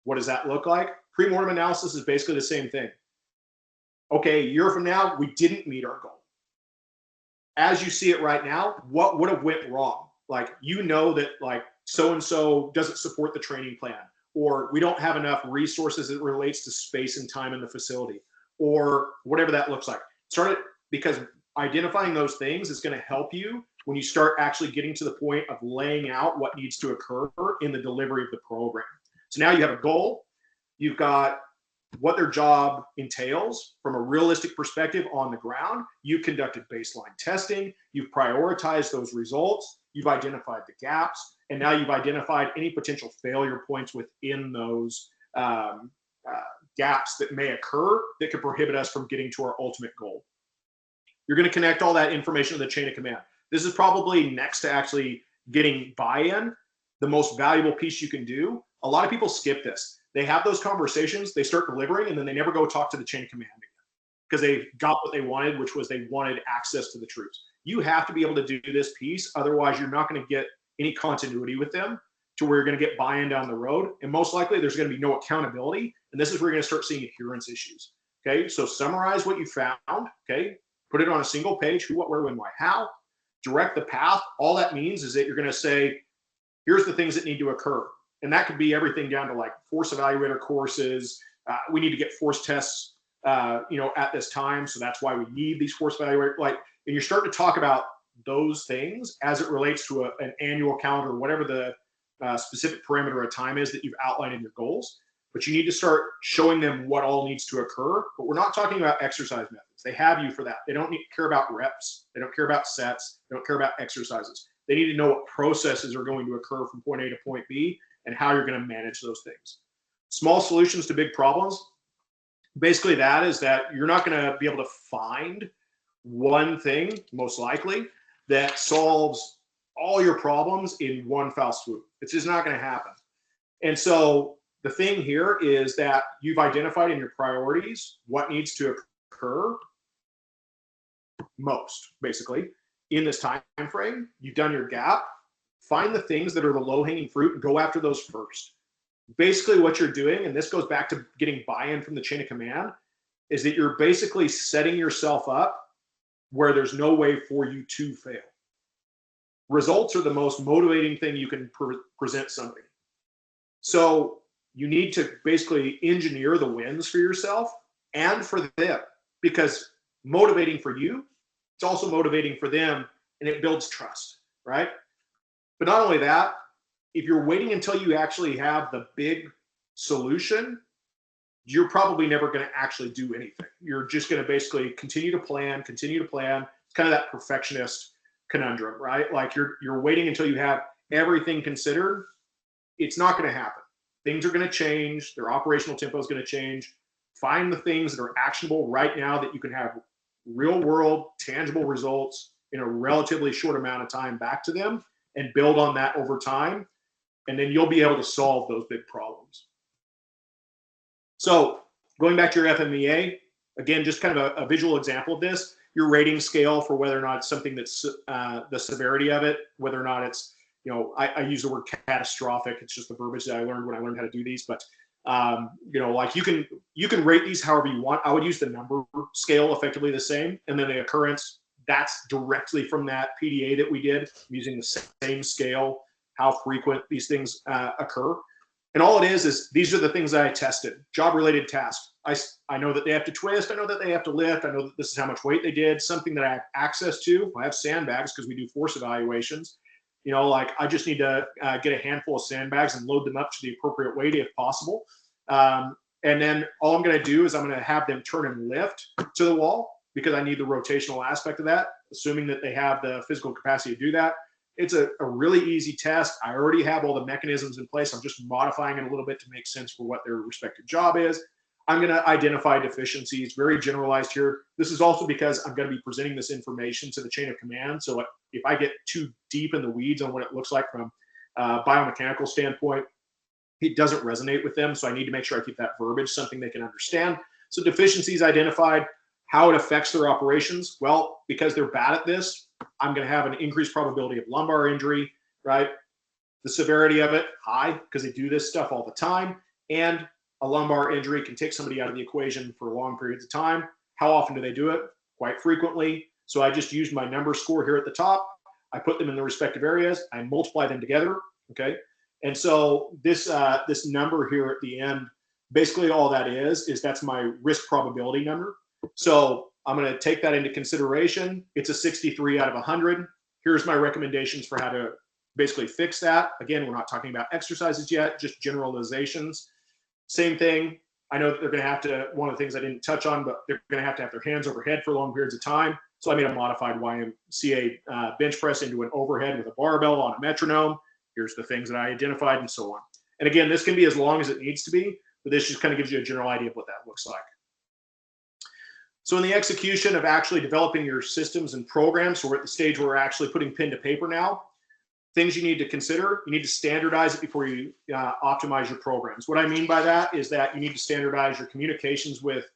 What does that look like? Pre-mortem analysis is basically the same thing. Okay, a year from now, we didn't meet our goal. As you see it right now, what would have went wrong? Like, you know that like so-and-so doesn't support the training plan, or we don't have enough resources as it relates to space and time in the facility, or whatever that looks like. Start it, because identifying those things is going to help you when you start actually getting to the point of laying out what needs to occur in the delivery of the program. So now you have a goal, you've got what their job entails from a realistic perspective on the ground. You've conducted baseline testing, you've prioritized those results, you've identified the gaps, and now you've identified any potential failure points within those gaps that may occur that could prohibit us from getting to our ultimate goal. You're going to connect all that information to the chain of command. This is probably next to actually getting buy-in, the most valuable piece you can do. A lot of people skip this. They have those conversations, they start delivering, and then they never go talk to the chain of command again because they got what they wanted, which was they wanted access to the troops. You have to be able to do this piece. Otherwise, you're not going to get any continuity with them to where you're going to get buy-in down the road. And most likely, there's going to be no accountability. And this is where you're going to start seeing adherence issues. Okay, so summarize what you found. Okay, put it on a single page: who, what, where, when, why, how. Direct the path. All that means is that you're going to say, here's the things that need to occur. And that could be everything down to like force evaluator courses. We need to get force tests, at this time. So that's why we need these force evaluators. Like, and you're starting to talk about those things as it relates to an annual calendar, whatever the specific parameter of time is that you've outlined in your goals. But you need to start showing them what all needs to occur. But we're not talking about exercise methods. They have you for that. They don't care about reps. They don't care about sets. They don't care about exercises. They need to know what processes are going to occur from point A to point B and how you're going to manage those things. Small solutions to big problems. Basically, that is that you're not going to be able to find one thing, most likely, that solves all your problems in one foul swoop. It's just not going to happen. And so the thing here is that you've identified in your priorities what needs to occur most, basically, in this time frame. You've done your gap. Find the things that are the low-hanging fruit and go after those first. Basically what you're doing, and this goes back to getting buy-in from the chain of command, is that you're basically setting yourself up where there's no way for you to fail. Results are the most motivating thing you can present somebody. So you need to basically engineer the wins for yourself and for them, because motivating for you, it's also motivating for them, and it builds trust, right? But not only that, if you're waiting until you actually have the big solution, you're probably never going to actually do anything. You're just going to basically continue to plan. It's kind of that perfectionist conundrum, right? Like you're waiting until you have everything considered. It's not going to happen. Things are going to change. Their operational tempo is going to change. Find the things that are actionable right now that you can have real world, tangible results in a relatively short amount of time back to them, and build on that over time. And then you'll be able to solve those big problems. So going back to your FMEA, again, just kind of a visual example of this, your rating scale for whether or not it's something that's the severity of it, whether or not it's, I use the word catastrophic. It's just the verbiage that I learned when I learned how to do these. But, like you can rate these however you want. I would use the number scale effectively the same. And then the occurrence, that's directly from that PDA that we did, using the same scale, how frequent these things occur. And all it is these are the things that I tested. Job-related tasks. I know that they have to twist. I know that they have to lift. I know that this is how much weight they did, something that I have access to. I have sandbags because we do force evaluations. Like I just need to get a handful of sandbags and load them up to the appropriate weight if possible. And then all I'm going to do is I'm going to have them turn and lift to the wall because I need the rotational aspect of that, assuming that they have the physical capacity to do that. It's a really easy test. I already have all the mechanisms in place. I'm just modifying it a little bit to make sense for what their respective job is. I'm going to identify deficiencies, very generalized here. This is also because I'm going to be presenting this information to the chain of command. So if I get too deep in the weeds on what it looks like from a biomechanical standpoint, it doesn't resonate with them. So I need to make sure I keep that verbiage something they can understand. So deficiencies identified, how it affects their operations. Well, because they're bad at this, I'm going to have an increased probability of lumbar injury, right? The severity of it, high, because they do this stuff all the time. And a lumbar injury can take somebody out of the equation for long periods of time. How often do they do it? Quite frequently. So I just used my number score here at the top. I put them in the respective areas. I multiply them together, okay? And so this number here at the end, basically all that is that's my risk probability number. So I'm going to take that into consideration. It's a 63 out of 100. Here's my recommendations for how to basically fix that. Again, we're not talking about exercises yet, just generalizations. Same thing. I know that they're going to have to, one of the things I didn't touch on, but they're going to have their hands overhead for long periods of time. So I made a modified YMCA bench press into an overhead with a barbell on a metronome. Here's the things that I identified and so on. And again, this can be as long as it needs to be, but this just kind of gives you a general idea of what that looks like. So in the execution of actually developing your systems and programs, so we're at the stage where we're actually putting pen to paper now. Things you need to consider, you need to standardize it before you optimize your programs. What I mean by that is that you need to standardize your communications with,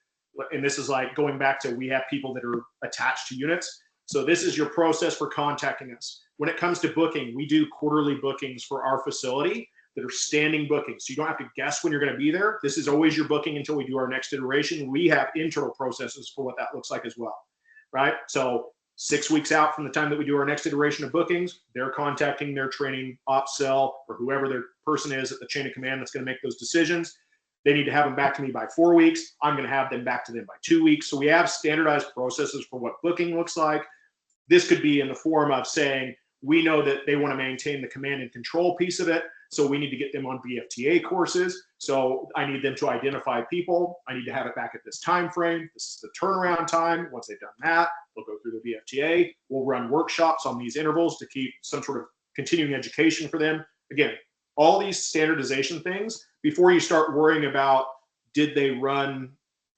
and this is like going back to, we have people that are attached to units. So this is your process for contacting us. When it comes to booking, we do quarterly bookings for our facility that are standing bookings. So you don't have to guess when you're going to be there. This is always your booking until we do our next iteration. We have internal processes for what that looks like as well, right? So 6 weeks out from the time that we do our next iteration of bookings, they're contacting their training ops cell or whoever their person is at the chain of command that's going to make those decisions. They need to have them back to me by 4 weeks. I'm going to have them back to them by 2 weeks. So we have standardized processes for what booking looks like. This could be in the form of saying, we know that they want to maintain the command and control piece of it. So we need to get them on BFTA courses. So I need them to identify people. I need to have it back at this time frame. This is the turnaround time. Once they've done that, they'll go through the BFTA. We'll run workshops on these intervals to keep some sort of continuing education for them. Again, all these standardization things before you start worrying about, did they run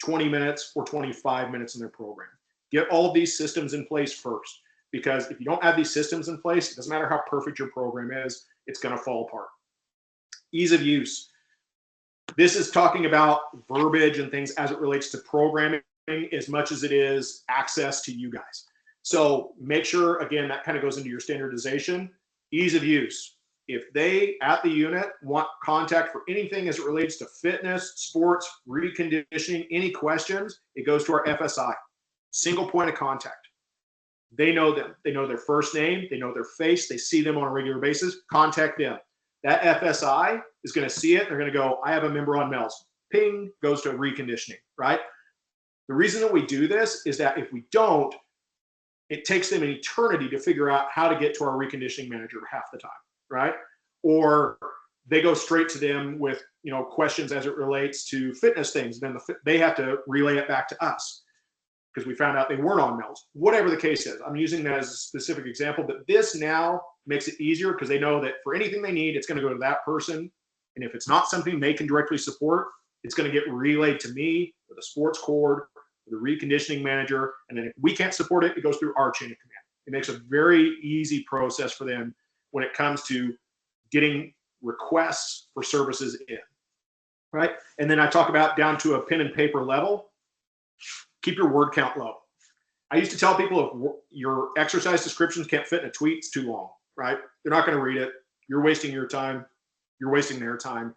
20 minutes or 25 minutes in their program? Get all of these systems in place first, because if you don't have these systems in place, it doesn't matter how perfect your program is, it's going to fall apart. Ease of use. This is talking about verbiage and things as it relates to programming as much as it is access to you guys. So make sure, again, that kind of goes into your standardization. Ease of use. If they at the unit want contact for anything as it relates to fitness, sports, reconditioning, any questions, it goes to our FSI, single point of contact. They know them. They know their first name. They know their face. They see them on a regular basis. Contact them. That FSI is going to see it. They're going to go, I have a member on MELS. Ping, goes to reconditioning, right? The reason that we do this is that if we don't, it takes them an eternity to figure out how to get to our reconditioning manager half the time, right? Or they go straight to them with, questions as it relates to fitness things. Then they have to relay it back to us because we found out they weren't on MELS. Whatever the case is, I'm using that as a specific example, but this now makes it easier because they know that for anything they need, it's going to go to that person. And if it's not something they can directly support, it's going to get relayed to me with a sports cord, with a reconditioning manager. And then if we can't support it, it goes through our chain of command. It makes a very easy process for them when it comes to getting requests for services in, right? And then I talk about down to a pen and paper level, keep your word count low. I used to tell people if your exercise descriptions can't fit in a tweet, it's too long, right? They're not going to read it. You're wasting your time. You're wasting their time.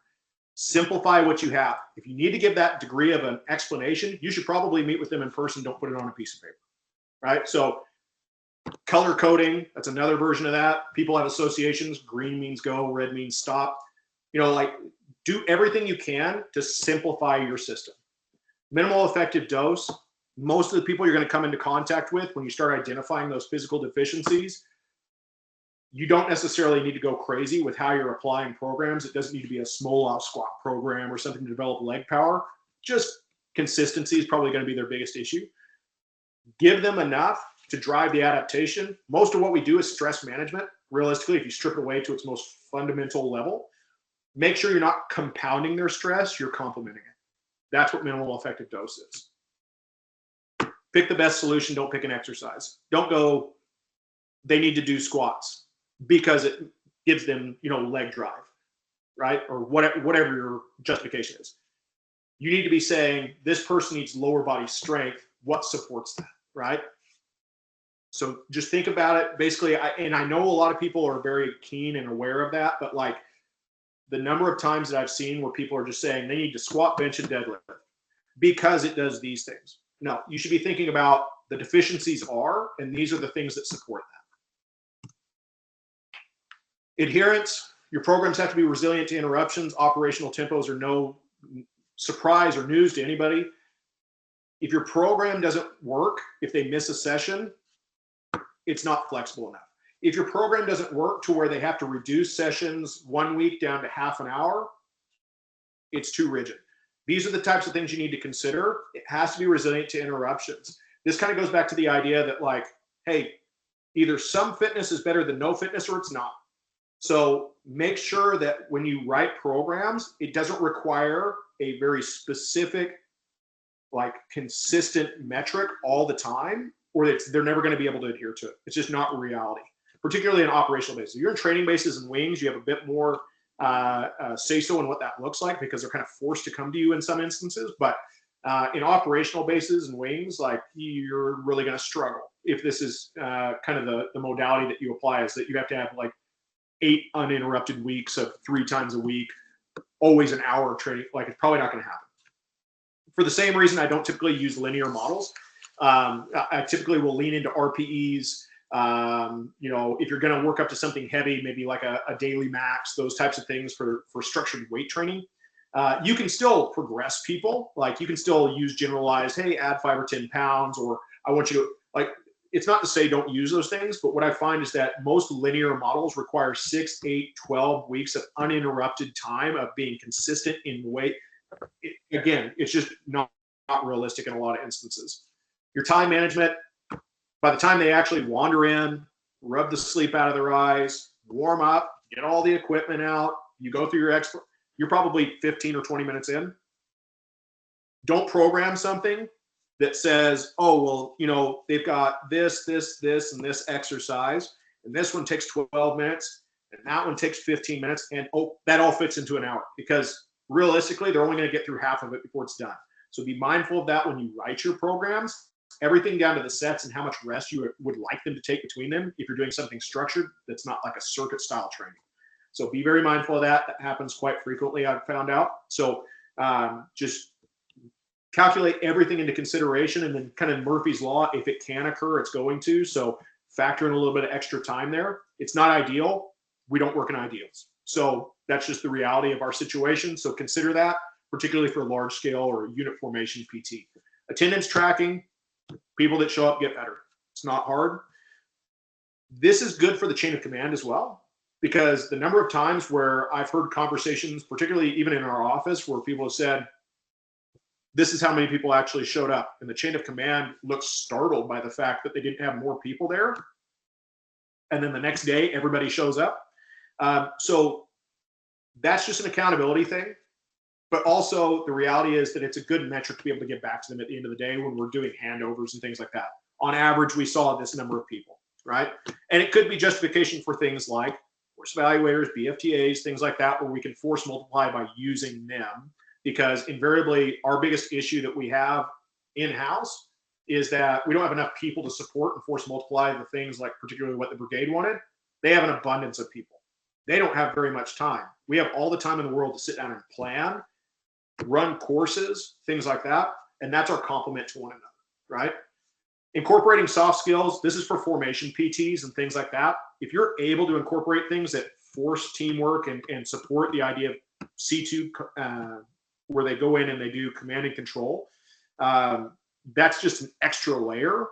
Simplify what you have. If you need to give that degree of an explanation, you should probably meet with them in person. Don't put it on a piece of paper, right? So color coding, that's another version of that. People have associations. Green means go, red means stop. Do everything you can to simplify your system. Minimal effective dose. Most of the people you're going to come into contact with when you start identifying those physical deficiencies, You don't necessarily need to go crazy with how you're applying programs. It doesn't need to be a small off squat program or something to develop leg power. Just consistency is probably going to be their biggest issue. Give them enough to drive the adaptation. Most of what we do is stress management. Realistically, if you strip it away to its most fundamental level, make sure you're not compounding their stress, you're complementing it. That's what minimal effective dose is. Pick the best solution. Don't pick an exercise. Don't go, they need to do squats because it gives them, leg drive, right? Or whatever your justification is. You need to be saying, this person needs lower body strength. What supports that, right? So just think about it. Basically, I know a lot of people are very keen and aware of that, but like the number of times that I've seen where people are just saying they need to squat, bench, and deadlift because it does these things. No, you should be thinking about the deficiencies are, and these are the things that support that. Adherence, your programs have to be resilient to interruptions. Operational tempos are no surprise or news to anybody. If your program doesn't work, if they miss a session, it's not flexible enough. If your program doesn't work to where they have to reduce sessions 1 week down to half an hour, it's too rigid. These are the types of things you need to consider. It has to be resilient to interruptions. This kind of goes back to the idea that like, hey, either some fitness is better than no fitness or it's not. So make sure that when you write programs, it doesn't require a very specific, like consistent metric all the time, or they're never going to be able to adhere to it. It's just not reality, particularly in operational bases. If you're in training bases and wings, you have a bit more say-so in what that looks like because they're kind of forced to come to you in some instances. But in operational bases and wings, like you're really going to struggle if this is kind of the modality that you apply, is that you have to have like 8 uninterrupted weeks of 3 times a week, always an hour of training. Like it's probably not going to happen. For the same reason, I don't typically use linear models. I typically will lean into RPEs. If you're going to work up to something heavy, maybe like a daily max, those types of things for structured weight training. You can still progress people. Like you can still use generalized, hey, add 5 or 10 pounds, or I want you to, like, it's not to say don't use those things, but what I find is that most linear models require 6, 8, 12 weeks of uninterrupted time of being consistent in weight. Again, it's just not realistic in a lot of instances. Your time management, by the time they actually wander in, rub the sleep out of their eyes, warm up, get all the equipment out, you go through your expert, you're probably 15 or 20 minutes in. Don't program something that says, oh, well, they've got this, and this exercise, and this one takes 12 minutes, and that one takes 15 minutes, and that all fits into an hour, because realistically, they're only going to get through half of it before it's done. So be mindful of that when you write your programs, everything down to the sets and how much rest you would like them to take between them if you're doing something structured that's not like a circuit style training. So be very mindful of that. That happens quite frequently, I've found out. So just calculate everything into consideration, and then kind of Murphy's Law, if it can occur, it's going to. So factor in a little bit of extra time there. It's not ideal. We don't work in ideals. So that's just the reality of our situation. So consider that, particularly for large scale or unit formation PT. Attendance tracking, people that show up get better. It's not hard. This is good for the chain of command as well, because the number of times where I've heard conversations, particularly even in our office, where people have said, this is how many people actually showed up. And the chain of command looks startled by the fact that they didn't have more people there. And then the next day, everybody shows up. So that's just an accountability thing. But also the reality is that it's a good metric to be able to get back to them at the end of the day when we're doing handovers and things like that. On average, we saw this number of people, right? And it could be justification for things like force evaluators, BFTAs, things like that, where we can force multiply by using them. Because invariably, our biggest issue that we have in-house is that we don't have enough people to support and force multiply the things like particularly what the brigade wanted. They have an abundance of people. They don't have very much time. We have all the time in the world to sit down and plan, run courses, things like that. And that's our complement to one another, right? Incorporating soft skills. This is for formation PTs and things like that. If you're able to incorporate things that force teamwork and support the idea of C2, where they go in and they do command and control, that's just an extra layer.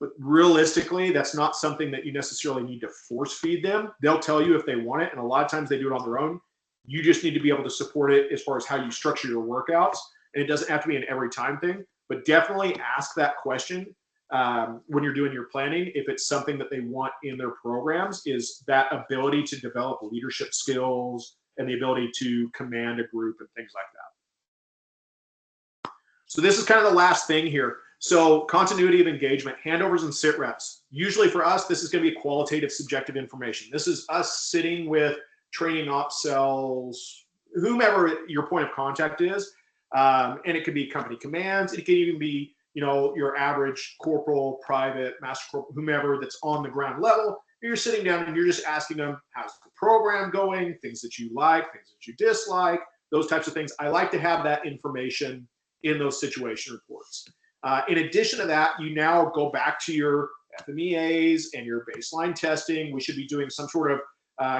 But realistically, that's not something that you necessarily need to force feed them. They'll tell you if they want it, and a lot of times they do it on their own. You just need to be able to support it as far as how you structure your workouts. And it doesn't have to be an every time thing, but definitely ask that question when you're doing your planning. If it's something that they want in their programs, is that ability to develop leadership skills and the ability to command a group and things like that. So this is kind of the last thing here. So continuity of engagement, handovers and sit reps. Usually for us, this is going to be qualitative, subjective information. This is us sitting with training ops cells, whomever your point of contact is. And it could be company commands. It can even be, your average corporal, private, master corporal, whomever that's on the ground level. You're sitting down and you're just asking them, how's the program going? Things that you like, things that you dislike, those types of things. I like to have that information in those situation reports. In addition to that, you now go back to your FMEAs and your baseline testing. We should be doing some sort of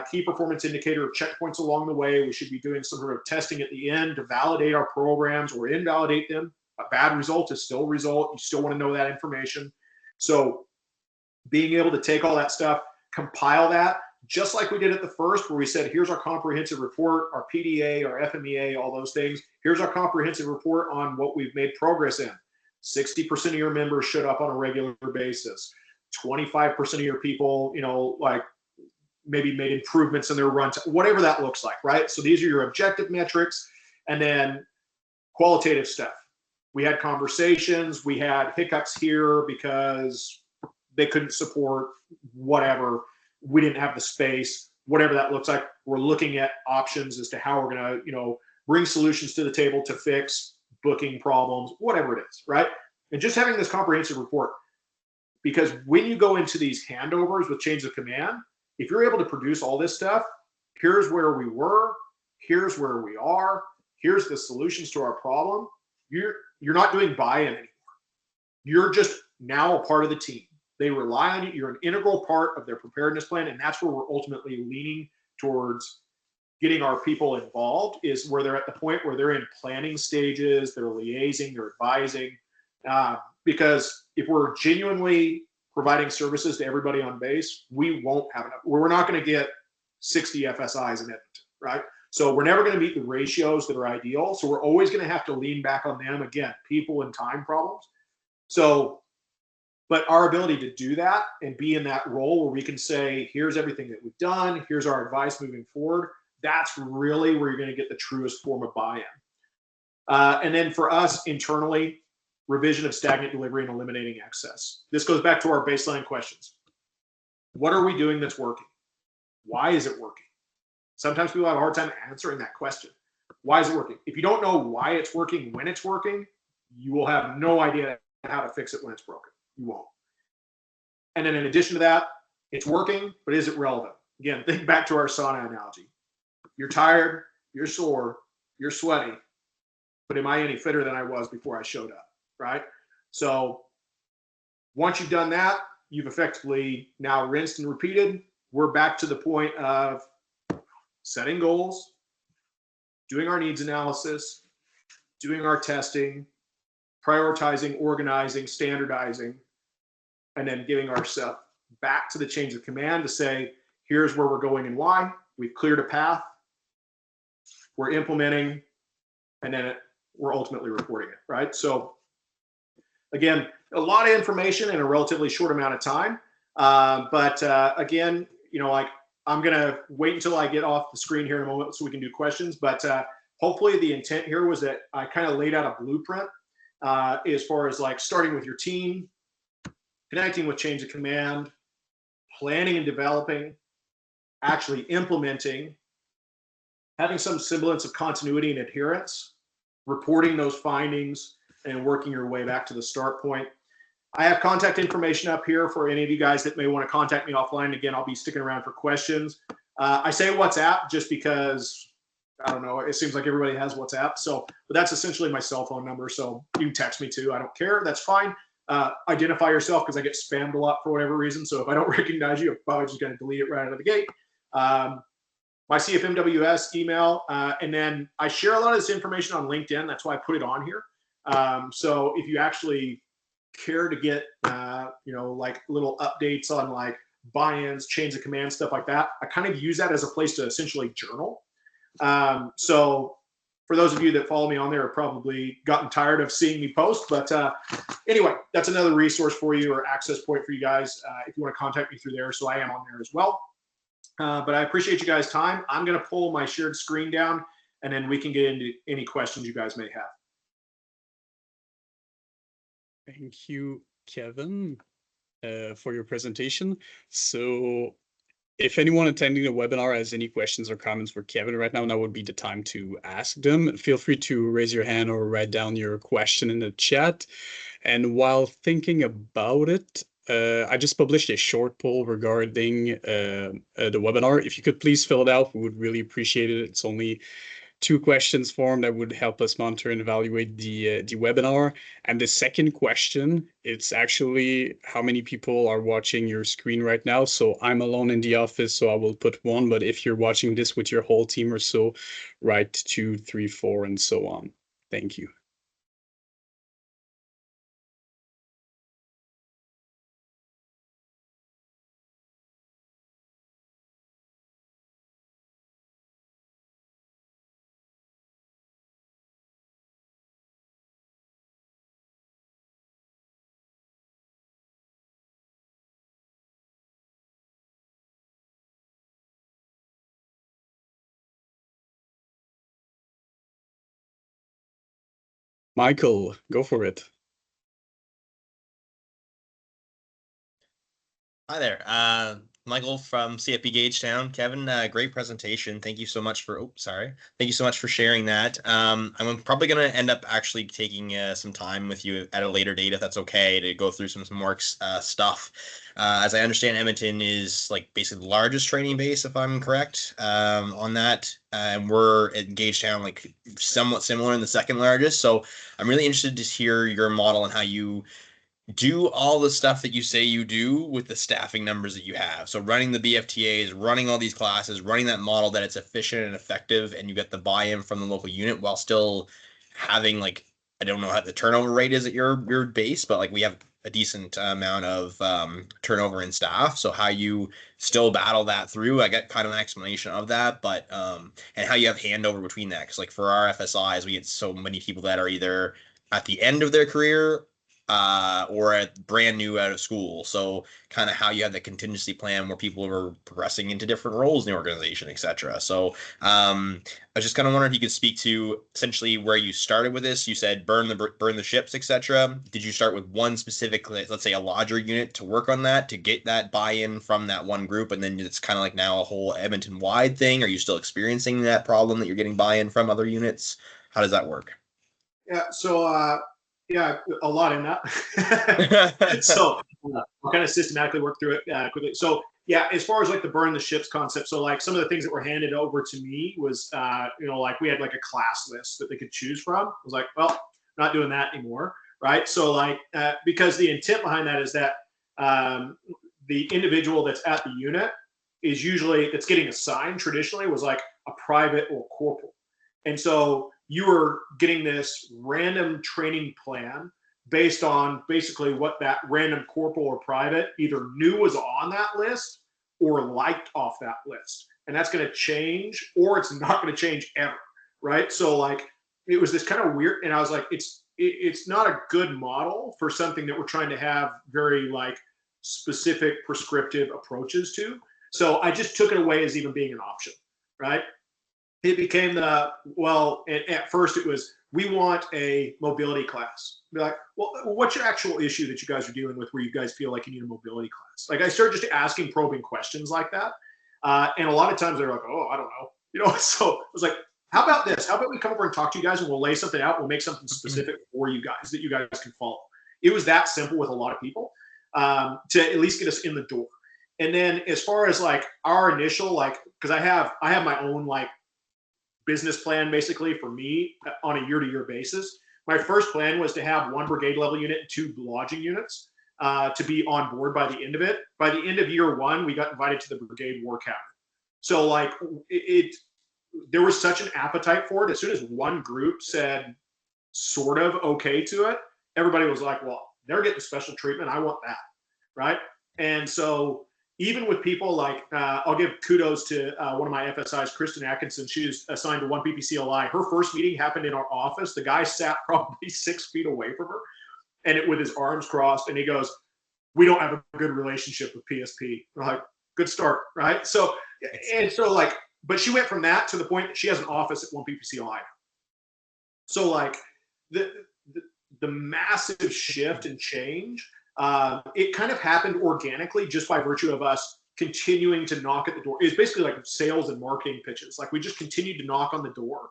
key performance indicator of checkpoints along the way. We should be doing some sort of testing at the end to validate our programs or invalidate them. A bad result is still a result. You still want to know that information. So being able to take all that stuff, compile that, just like we did at the first, where we said, here's our comprehensive report, our PDA, our FMEA, all those things. Here's our comprehensive report on what we've made progress in. 60% of your members showed up on a regular basis. 25% of your people, maybe made improvements in their run, whatever that looks like, right? So these are your objective metrics. And then qualitative stuff. We had conversations, we had hiccups here because they couldn't support whatever. We didn't have the space, whatever that looks like. We're looking at options as to how we're going to, bring solutions to the table to fix booking problems, whatever it is, right? And just having this comprehensive report, because when you go into these handovers with change of command, if you're able to produce all this stuff, here's where we were, here's where we are, here's the solutions to our problem, you're not doing buy-in anymore. You're just now a part of the team. They rely on you. You're an integral part of their preparedness plan, and that's where we're ultimately leaning towards getting our people involved, is where they're at the point where they're in planning stages, they're liaising, they're advising. Because if we're genuinely providing services to everybody on base, we won't have enough. We're not going to get 60 FSIs in Edmonton, right? So we're never going to meet the ratios that are ideal. So we're always going to have to lean back on them. Again, people and time problems. So, but our ability to do that and be in that role where we can say, here's everything that we've done, here's our advice moving forward, that's really where you're going to get the truest form of buy-in. And then for us internally, revision of stagnant delivery and eliminating excess. This goes back to our baseline questions. What are we doing that's working? Why is it working? Sometimes people have a hard time answering that question. Why is it working? If you don't know why it's working, when it's working, you will have no idea how to fix it when it's broken. You won't. And then in addition to that, it's working, but is it relevant? Again, think back to our sauna analogy. You're tired, you're sore, you're sweaty, but am I any fitter than I was before I showed up, right? So once you've done that, you've effectively now rinsed and repeated. We're back to the point of setting goals, doing our needs analysis, doing our testing, prioritizing, organizing, standardizing, and then giving ourselves back to the change of command to say, here's where we're going and why. We've cleared a path, we're implementing, and then we're ultimately reporting it, right? So again, a lot of information in a relatively short amount of time. But again, I'm going to wait until I get off the screen here in a moment so we can do questions. But hopefully the intent here was that I kind of laid out a blueprint as far as like starting with your team, connecting with change of command, planning and developing, actually implementing, having some semblance of continuity and adherence, reporting those findings, and working your way back to the start point. I have contact information up here for any of you guys that may want to contact me offline. Again, I'll be sticking around for questions. I say WhatsApp just because, I don't know, it seems like everybody has WhatsApp. So, but that's essentially my cell phone number. So you can text me too. I don't care. That's fine. Identify yourself because I get spammed a lot for whatever reason. So if I don't recognize you, I'm probably just going to delete it right out of the gate. My CFMWS email. And then I share a lot of this information on LinkedIn. That's why I put it on here. So if you actually care to get, like little updates on like buy-ins, chains of command, stuff like that, I kind of use that as a place to essentially journal. So for those of you that follow me on there have probably gotten tired of seeing me post, but anyway, that's another resource for you or access point for you guys if you want to contact me through there. So I am on there as well. But I appreciate you guys' time. I'm going to pull my shared screen down, and then we can get into any questions you guys may have.
Thank you, Kevin, for your presentation. So if anyone attending the webinar has any questions or comments for Kevin right now, now would be the time to ask them. Feel free to raise your hand or write down your question in the chat. And while thinking about it, I just published a short poll regarding the webinar. If you could please fill it out, we would really appreciate it. It's only 2 questions form that would help us monitor and evaluate the webinar. And the second question, it's actually how many people are watching your screen right now. So I'm alone in the office, so I will put 1. But if you're watching this with your whole team or so, write 2, 3, 4, and so on. Thank you. Michael, go for it.
Hi there. Michael from CFP Gagetown. Kevin, great presentation. Thank you so much for, Thank you so much for sharing that. I'm probably going to end up actually taking some time with you at a later date, if that's okay, to go through some more stuff. As I understand, Edmonton is like basically the largest training base, if I'm correct, on that. And we're at Gagetown, like somewhat similar in the second largest. So I'm really interested to hear your model and how you do all the stuff that you say you do with the staffing numbers that you have. So running the BFTAs, running all these classes, running that model that it's efficient and effective, and you get the buy-in from the local unit while still having like, I don't know how the turnover rate is at your base, but like we have a decent amount of turnover in staff. So how you still battle that through, I get kind of an explanation of that, but and how you have handover between that. Because like for our FSIs, we get so many people that are either at the end of their career or at brand new out of school. So kind of how you have the contingency plan where people are progressing into different roles in the organization, etc. So I was just kind of wondering if you could speak to essentially where you started with this. You said burn the ships, etc. Did you start with one specific, let's say a lodger unit to work on that to get that buy-in from that one group, and then it's kind of like now a whole Edmonton wide thing? Are you still experiencing that problem that you're getting buy-in from other units? How does that work?
Yeah. So yeah, a lot in that. So I'll kind of systematically work through it quickly. So yeah, as far as like the burn the ships concept, so like some of the things that were handed over to me was, like we had like a class list that they could choose from. I was like, well, not doing that anymore, right? So like, because the intent behind that is that the individual that's at the unit is usually, that's getting assigned traditionally was like a private or corporal. And so you were getting this random training plan based on basically what that random corporal or private either knew was on that list or liked off that list. And that's going to change, or it's not going to change ever, right? So like it was this kind of weird, and I was like, it's not a good model for something that we're trying to have very like specific prescriptive approaches to. So I just took it away as even being an option, right? It became at first it was, we want a mobility class. Be like, well, what's your actual issue that you guys are dealing with where you guys feel like you need a mobility class? Like I started just asking probing questions like that. And a lot of times they're like, oh, I don't know. So I was like, how about this? How about we come over and talk to you guys and we'll lay something out. We'll make something specific for you guys that you guys can follow. It was that simple with a lot of people to at least get us in the door. And then as far as like our initial, like, because I have my own like business plan basically for me on a year-to-year basis. My first plan was to have 1 brigade level unit and 2 lodging units to be on board by the end of it. By the end of year 1, we got invited to the brigade war cabinet. So like there was such an appetite for it. As soon as one group said sort of okay to it, everybody was like, well, they're getting special treatment. I want that, right? And so even with people like, I'll give kudos to one of my FSIs, Kristen Atkinson. She was assigned to 1PPCLI. Her first meeting happened in our office. The guy sat probably 6 feet away from her, and with his arms crossed, and he goes, "We don't have a good relationship with PSP." We're like, good start, right? So, and so like, but she went from that to the point that she has an office at 1PPCLI. So like, the massive shift and change, it kind of happened organically just by virtue of us continuing to knock at the door. It's basically like sales and marketing pitches. Like we just continued to knock on the door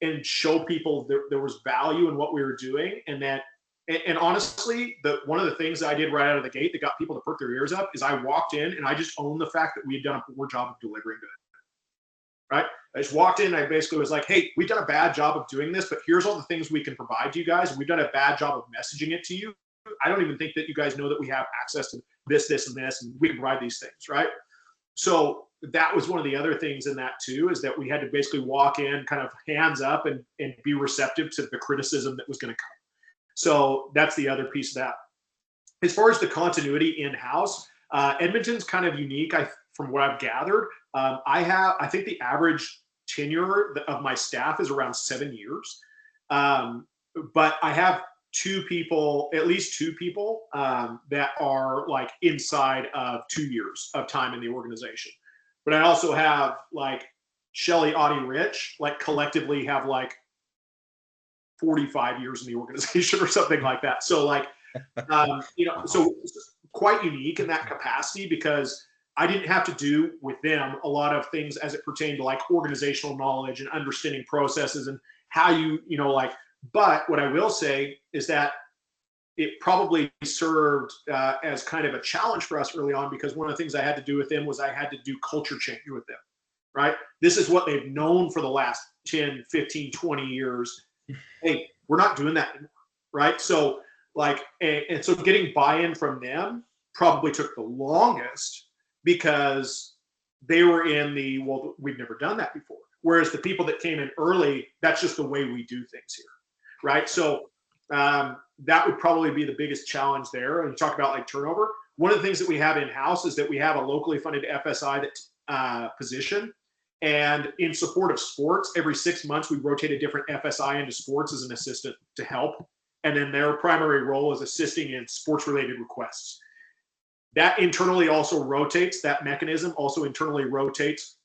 and show people there was value in what we were doing, and that. And honestly, one of the things that I did right out of the gate that got people to perk their ears up is I walked in and I just owned the fact that we had done a poor job of delivering to it. Right? I just walked in and I basically was like, "Hey, we've done a bad job of doing this, but here's all the things we can provide to you guys. And we've done a bad job of messaging it to you. I don't even think that you guys know that we have access to this, this, and this, and we can provide these things, right?" So that was one of the other things in that too, is that we had to basically walk in kind of hands up and be receptive to the criticism that was going to come. So that's the other piece of that. As far as the continuity in-house, Edmonton's kind of unique from what I've gathered. I think the average tenure of my staff is around 7 years. But I have at least two people that are like inside of 2 years of time in the organization. But I also have like Shelly, Audie, Rich, like collectively have like 45 years in the organization or something like that. So like, so quite unique in that capacity, because I didn't have to do with them a lot of things as it pertained to like organizational knowledge and understanding processes and how but what I will say is that it probably served as kind of a challenge for us early on, because one of the things I had to do with them was I had to do culture change with them, right? This is what they've known for the last 10, 15, 20 years. Hey, we're not doing that anymore, right? So like, and so getting buy-in from them probably took the longest, because they were in we've never done that before. Whereas the people that came in early, that's just the way we do things here, right? So that would probably be the biggest challenge there. And you talk about like turnover. One of the things that we have in-house is that we have a locally funded FSI position. And in support of sports, every 6 months, we rotate a different FSI into sports as an assistant to help. And then their primary role is assisting in sports-related requests. That internally also rotates, that mechanism also internally rotates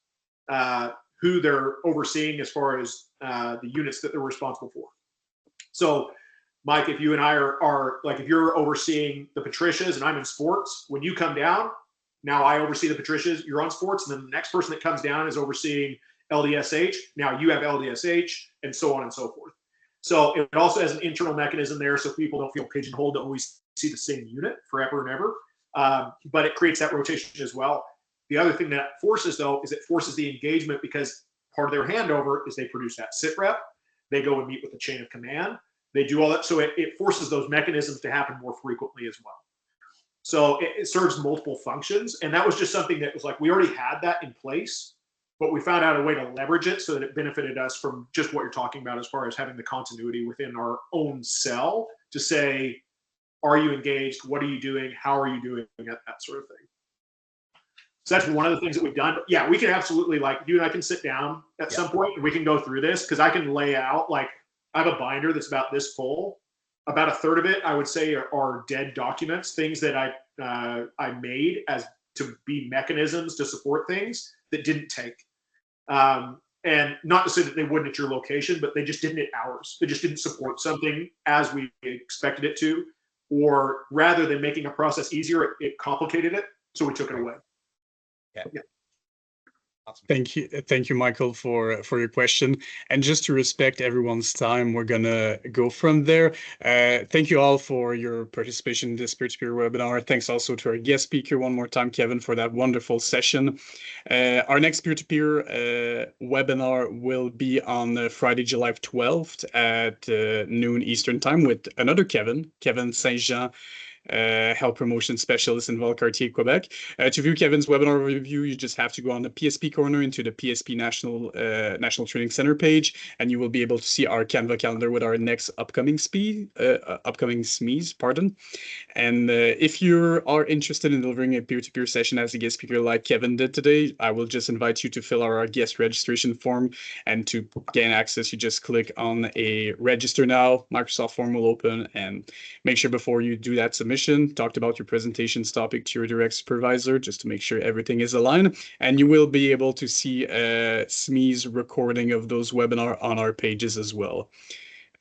who they're overseeing as far as the units that they're responsible for. So, Mike, if you and I are like, if you're overseeing the Patricias and I'm in sports, when you come down, now I oversee the Patricias, you're on sports, and then the next person that comes down is overseeing LDSH. Now you have LDSH, and so on and so forth. So it also has an internal mechanism there, so people don't feel pigeonholed to always see the same unit forever and ever. But it creates that rotation as well. The other thing that forces, though, is it forces the engagement, because part of their handover is they produce that sit rep. They go and meet with the chain of command. They do all that. So it forces those mechanisms to happen more frequently as well. So it serves multiple functions. And that was just something that was like, we already had that in place, but we found out a way to leverage it so that it benefited us from just what you're talking about as far as having the continuity within our own cell to say, are you engaged? What are you doing? How are you doing? That sort of thing. So that's one of the things that we've done. But yeah, we can absolutely, like, you and I can sit down at some point and we can go through this, because I can lay out, like, I have a binder that's about this full. About a third of it, I would say, are dead documents, things that I made as to be mechanisms to support things that didn't take. And not to say that they wouldn't at your location, but they just didn't at ours. They just didn't support something as we expected it to, or rather than making a process easier, it complicated it. So we took it away.
Yeah. Awesome.
Thank you, Michael, for your question. And just to respect everyone's time, we're gonna go from there. Thank you all for your participation in this peer-to-peer webinar. Thanks also to our guest speaker one more time, Kevin, for that wonderful session. Our next peer-to-peer webinar will be on Friday, July 12th at noon Eastern time with another Kevin Saint-Jean, health promotion specialist in Valcartier, Quebec. To view Kevin's webinar overview, you just have to go on the PSP corner into the PSP National Training Center page, and you will be able to see our Canva calendar with our next upcoming SMEs, pardon. And if you are interested in delivering a peer-to-peer session as a guest speaker like Kevin did today, I will just invite you to fill out our guest registration form. And to gain access, you just click on a register now. Microsoft form will open, and make sure before you do that submission, talk about your presentation's topic to your direct supervisor just to make sure everything is aligned. And you will be able to see SME's recording of those webinars on our pages as well.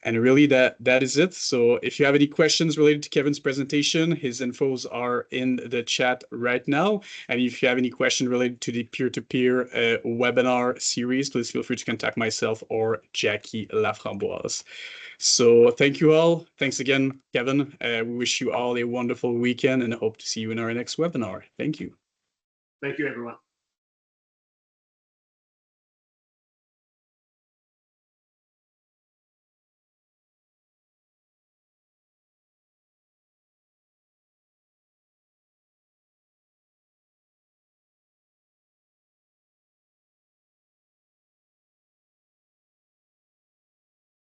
And really that is it. So if you have any questions related to Kevin's presentation, his infos are in the chat right now. And if you have any question related to the peer-to-peer webinar series, please feel free to contact myself or Jackie Laframboise. So thank you all. Thanks again, Kevin. We wish you all a wonderful weekend and hope to see you in our next webinar. Thank you.
Thank you, everyone.